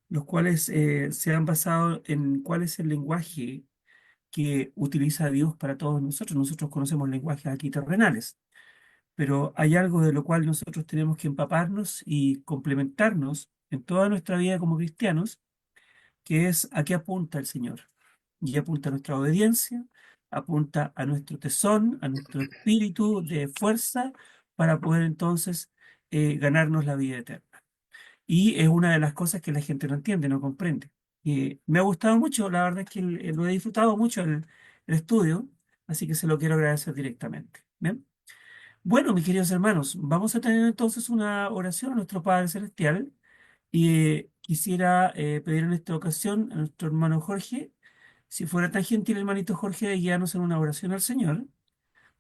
los cuales se han basado en cuál es el lenguaje que utiliza Dios para todos nosotros. Nosotros conocemos lenguajes aquí terrenales, pero hay algo de lo cual nosotros tenemos que empaparnos y complementarnos en toda nuestra vida como cristianos, que es a qué apunta el Señor. Y apunta a nuestra obediencia, apunta a nuestro tesón, a nuestro espíritu de fuerza para poder entonces ganarnos la vida eterna. Y es una de las cosas que la gente no entiende, no comprende. Y me ha gustado mucho, la verdad es que lo he disfrutado mucho el estudio, así que se lo quiero agradecer directamente. ¿Bien? Bueno, mis queridos hermanos, vamos a tener entonces una oración a nuestro Padre Celestial y quisiera pedir en esta ocasión a nuestro hermano Jorge, si fuera tan gentil, hermanito Jorge, de guiarnos en una oración al Señor,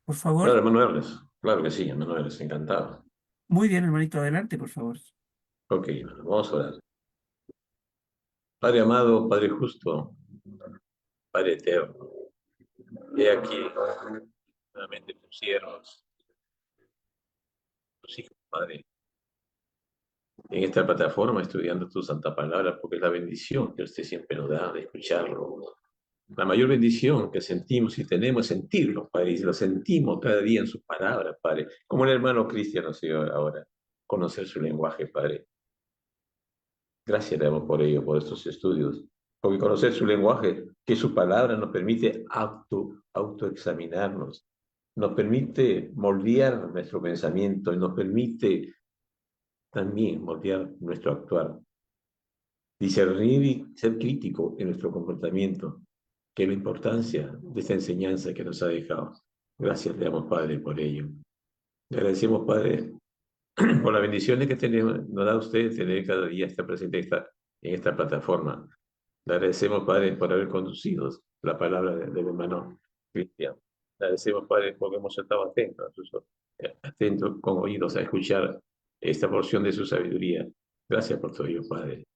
por Claro, favor. hermano Ernest. Claro que sí, hermano Ernest, encantado. Muy bien, hermanito, adelante, por favor. Ok, hermano, vamos a orar. Padre amado, Padre justo, Padre eterno, he aquí nuevamente tus siervos, tus hijos, Padre, en esta plataforma estudiando tu santa palabra, porque es la bendición que usted siempre nos da de escucharlo. La mayor bendición que sentimos y tenemos es sentirlo, Padre, y lo sentimos cada día en sus palabras, Padre, como el hermano Cristiano Señor ahora, conocer su lenguaje, Padre. Gracias le damos por ello, por estos estudios, porque conocer su lenguaje, que su palabra nos permite autoexaminarnos, nos permite moldear nuestro pensamiento y nos permite también moldear nuestro actuar, discernir y ser crítico en nuestro comportamiento, que es la importancia de esta enseñanza que nos ha dejado. Gracias le damos, Padre, por ello. Le agradecemos, Padre, por las bendiciones que tenemos, nos da usted tener cada día estar presente en esta plataforma. Le agradecemos, Padre, por haber conducido la palabra del hermano Cristian. Le agradecemos, Padre, porque hemos estado atentos con oídos a escuchar esta porción de su sabiduría. Gracias por todo ello, Padre.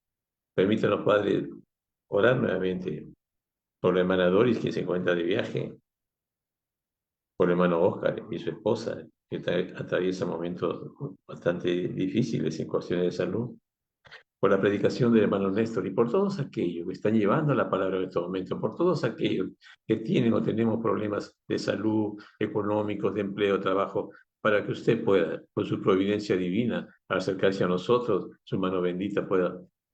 Permítanos, Padre, orar nuevamente por la hermana Doris, que se encuentra de viaje, por el hermano Oscar y su esposa, que atraviesa momentos bastante difíciles en cuestiones de salud, por la predicación del hermano Néstor y por todos aquellos que están llevando la palabra en estos momentos, por todos aquellos que tienen o tenemos problemas de salud, económicos, de empleo, trabajo, para que usted pueda, con su providencia divina, acercarse a nosotros, su mano bendita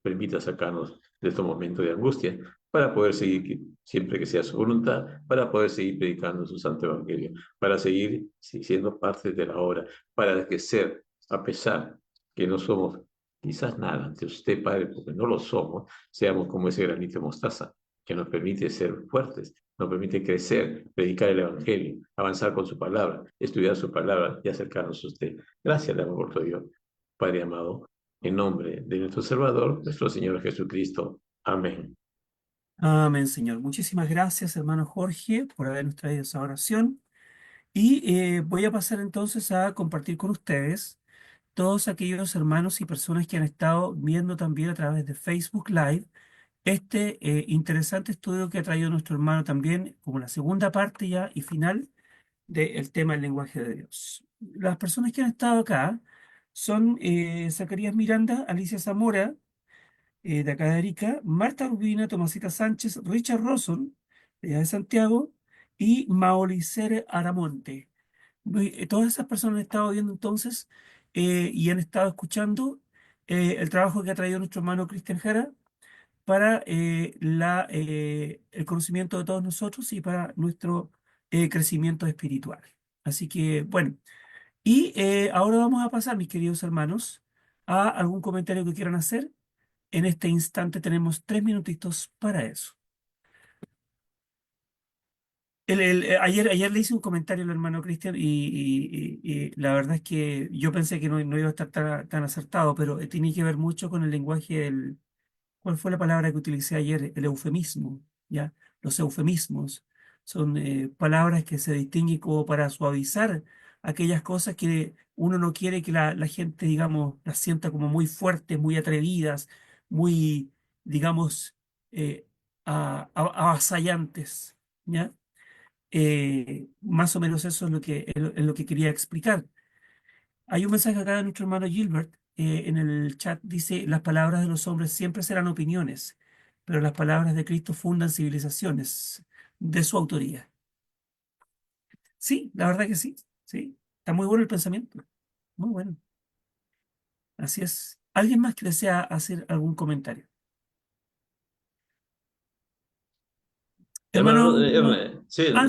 permita sacarnos de estos momentos de angustia, para poder seguir, siempre que sea su voluntad, para poder seguir predicando su santo evangelio, para seguir siendo parte de la obra, para que ser, a pesar que no somos quizás nada ante usted, Padre, porque no lo somos, seamos como ese granito de mostaza que nos permite ser fuertes, nos permite crecer, predicar el Evangelio, avanzar con su palabra, estudiar su palabra y acercarnos a usted. Gracias, le damos por todo Dios, Padre amado, en nombre de nuestro Salvador, nuestro Señor Jesucristo. Amén. Amén, Señor. Muchísimas gracias, hermano Jorge, por habernos traído esa oración. Y voy a pasar entonces a compartir con ustedes todos aquellos hermanos y personas que han estado viendo también a través de Facebook Live este interesante estudio que ha traído nuestro hermano también como la segunda parte ya y final del tema del lenguaje de Dios. Las personas que han estado acá son Zacarías Miranda, Alicia Zamora, de acá de Arica, Marta Rubina, Tomasita Sánchez, Richard Rosson, de allá de Santiago, y Maolicer Aramonte. Todas esas personas han estado viendo entonces y han estado escuchando el trabajo que ha traído nuestro hermano Cristian Jara para el conocimiento de todos nosotros y para nuestro crecimiento espiritual. Así que, bueno, y ahora vamos a pasar, mis queridos hermanos, a algún comentario que quieran hacer. En este instante tenemos 3 minutitos para eso. Ayer le hice un comentario al hermano Cristian y la verdad es que yo pensé que no iba a estar tan acertado, pero tiene que ver mucho con el lenguaje del... ¿Cuál fue la palabra que utilicé ayer? El eufemismo, ¿ya? Los eufemismos son palabras que se distinguen como para suavizar aquellas cosas que uno no quiere que la gente, digamos, las sienta como muy fuertes, muy atrevidas, muy, digamos, avasallantes, ¿ya? Más o menos eso es lo que quería explicar. Hay un mensaje acá de nuestro hermano Gilbert, en el chat, dice, las palabras de los hombres siempre serán opiniones, pero las palabras de Cristo fundan civilizaciones de su autoría. Sí, la verdad que sí, sí. Está muy bueno el pensamiento, muy bueno. Así es. ¿Alguien más que desea hacer algún comentario? Hermano, Hermano, sí, no sí, hermano.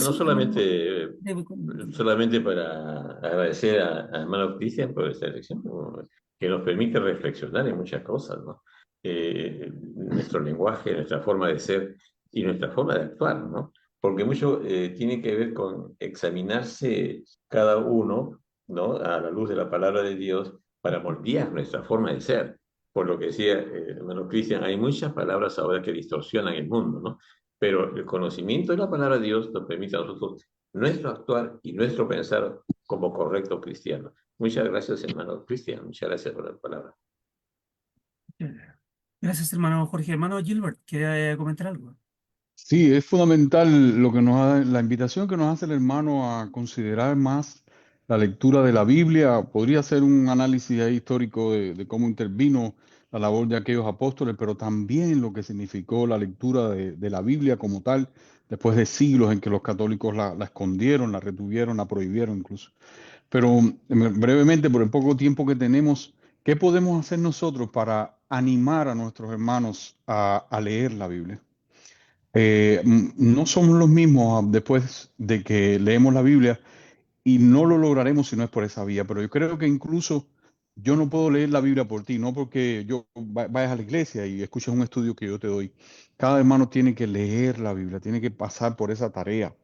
solamente para agradecer a hermano Cristian por esta lección, ¿no? Que nos permite reflexionar en muchas cosas, ¿no? Nuestro lenguaje, nuestra forma de ser y nuestra forma de actuar, ¿no? Porque mucho tiene que ver con examinarse cada uno, ¿no? A la luz de la palabra de Dios para moldear nuestra forma de ser. Por lo que decía hermano Cristian, hay muchas palabras ahora que distorsionan el mundo, ¿no? Pero el conocimiento de la palabra de Dios nos permite a nosotros nuestro actuar y nuestro pensar como correcto cristiano. Muchas gracias, hermano Cristian. Muchas gracias por la palabra. Gracias, hermano Jorge. Hermano Gilbert, ¿quiere comentar algo? Sí, es fundamental lo que la invitación que nos hace el hermano a considerar más la lectura de la Biblia. Podría ser un análisis ahí histórico de cómo intervino la labor de aquellos apóstoles, pero también lo que significó la lectura de la Biblia como tal, después de siglos en que los católicos la escondieron, la retuvieron, la prohibieron incluso. Pero brevemente, por el poco tiempo que tenemos, ¿qué podemos hacer nosotros para animar a nuestros hermanos a leer la Biblia? No somos los mismos después de que leemos la Biblia y no lo lograremos si no es por esa vía. Pero yo creo que incluso yo no puedo leer la Biblia por ti, no porque yo vayas a la iglesia y escuches un estudio que yo te doy. Cada hermano tiene que leer la Biblia, tiene que pasar por esa tarea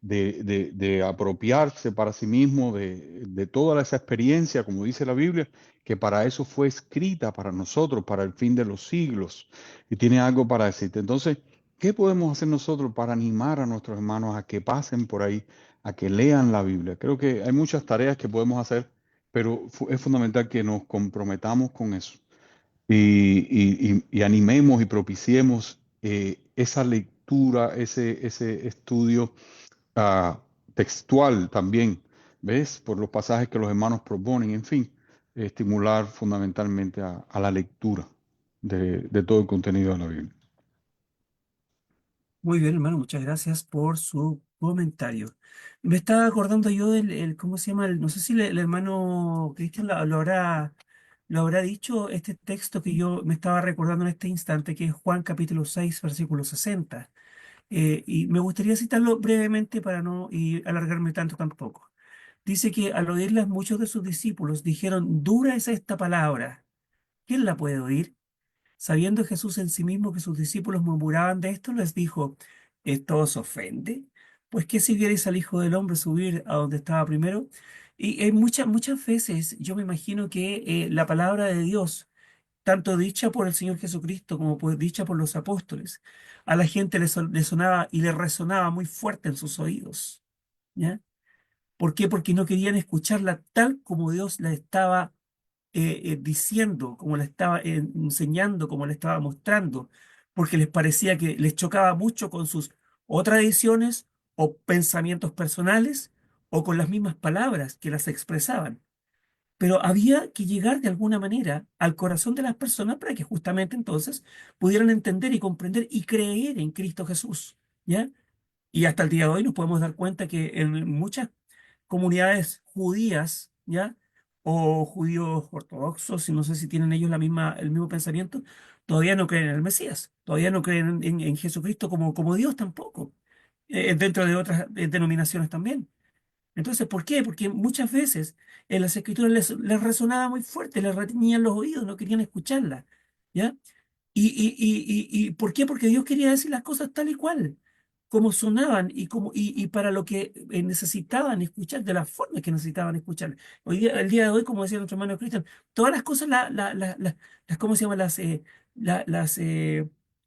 de apropiarse para sí mismo de toda esa experiencia, como dice la Biblia, que para eso fue escrita para nosotros, para el fin de los siglos, y tiene algo para decirte. Entonces, ¿qué podemos hacer nosotros para animar a nuestros hermanos a que pasen por ahí, a que lean la Biblia? Creo que hay muchas tareas que podemos hacer, pero es fundamental que nos comprometamos con eso y animemos y propiciemos esa lectura, ese estudio ah, textual también, ¿ves? Por los pasajes que los hermanos proponen, en fin, estimular fundamentalmente a la lectura de todo el contenido de la Biblia. Muy bien, hermano, muchas gracias por su comentario. Me estaba acordando yo ¿cómo se llama? No sé si el hermano Cristian lo habrá dicho, este texto que yo me estaba recordando en este instante, que es Juan capítulo 6 versículo 60. Y me gustaría citarlo brevemente para no y alargarme tanto tampoco. Dice que al oírlas muchos de sus discípulos dijeron, dura es esta palabra, ¿quién la puede oír? Sabiendo Jesús en sí mismo que sus discípulos murmuraban de esto, les dijo, ¿esto os ofende? Pues qué si vierais al Hijo del Hombre subir a donde estaba primero. Y muchas veces yo me imagino que la palabra de Dios, tanto dicha por el Señor Jesucristo como dicha por los apóstoles, a la gente le sonaba y le resonaba muy fuerte en sus oídos. ¿Ya? ¿Por qué? Porque no querían escucharla tal como Dios la estaba diciendo, como la estaba enseñando, como la estaba mostrando, porque les parecía que les chocaba mucho con sus o tradiciones o pensamientos personales o con las mismas palabras que las expresaban. Pero había que llegar de alguna manera al corazón de las personas para que justamente entonces pudieran entender y comprender y creer en Cristo Jesús, ¿ya? Y hasta el día de hoy nos podemos dar cuenta que en muchas comunidades judías, ¿ya? O judíos ortodoxos, y no sé si tienen ellos el mismo pensamiento, todavía no creen en el Mesías, todavía no creen en Jesucristo como Dios tampoco, dentro de otras denominaciones también. Entonces, ¿por qué? Porque muchas veces en las escrituras les resonaba muy fuerte, les retenían los oídos, no querían escucharlas, ¿ya? ¿Y por qué? Porque Dios quería decir las cosas tal y cual, como sonaban y para lo que necesitaban escuchar, de la forma que necesitaban escuchar. El día de hoy, como decía nuestro hermano Cristian, todas las cosas, ¿cómo se llama?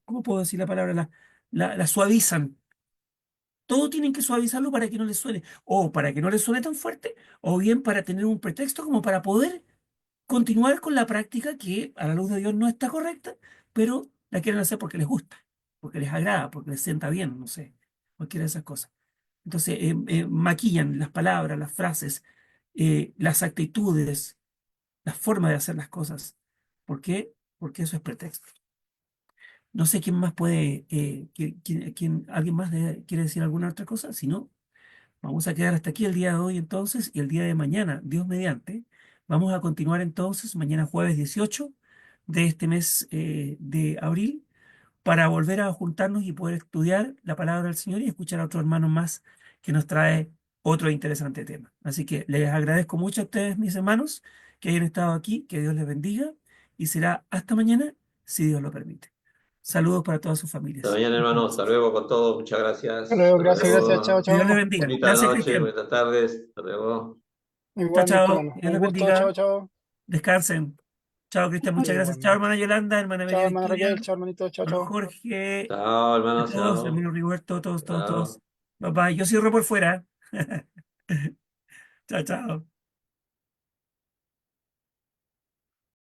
¿Cómo puedo decir la palabra? Las suavizan. Todo tienen que suavizarlo para que no les suene, o para que no les suene tan fuerte, o bien para tener un pretexto como para poder continuar con la práctica que a la luz de Dios no está correcta, pero la quieren hacer porque les gusta, porque les agrada, porque les sienta bien, no sé, cualquiera de esas cosas. Entonces, maquillan las palabras, las frases, las actitudes, la forma de hacer las cosas. ¿Por qué? Porque eso es pretexto. No sé quién más puede, alguien más quiere decir alguna otra cosa. Si no, vamos a quedar hasta aquí el día de hoy entonces y el día de mañana, Dios mediante. Vamos a continuar entonces mañana jueves 18 de este mes de abril para volver a juntarnos y poder estudiar la palabra del Señor y escuchar a otro hermano más que nos trae otro interesante tema. Así que les agradezco mucho a ustedes, mis hermanos, que hayan estado aquí, que Dios les bendiga y será hasta mañana, si Dios lo permite. Saludos para todas sus Hasta familias. mañana, hermano. Hasta luego con todos. Muchas gracias. Hasta luego, Hasta gracias, luego. chao, Dios les chao. bendiga. Bonita Gracias, noche, Cristian. buenas tardes. Hasta luego. Chao, Igualmente, chao. hermano. Dios Un les gusto, chao, bendiga. chao. Descansen. Chao, Cristian. Muchas gracias. Chao, Igualmente. hermana Yolanda, hermana Chao, María hermana Victoria, Raquel, chao, hermanito, chao, hermano chao. Jorge, Chao, a hermano. todos, Chao. hermano Rigoberto, todos. Chao. Bye bye. Yo cierro por fuera. Chao, chao.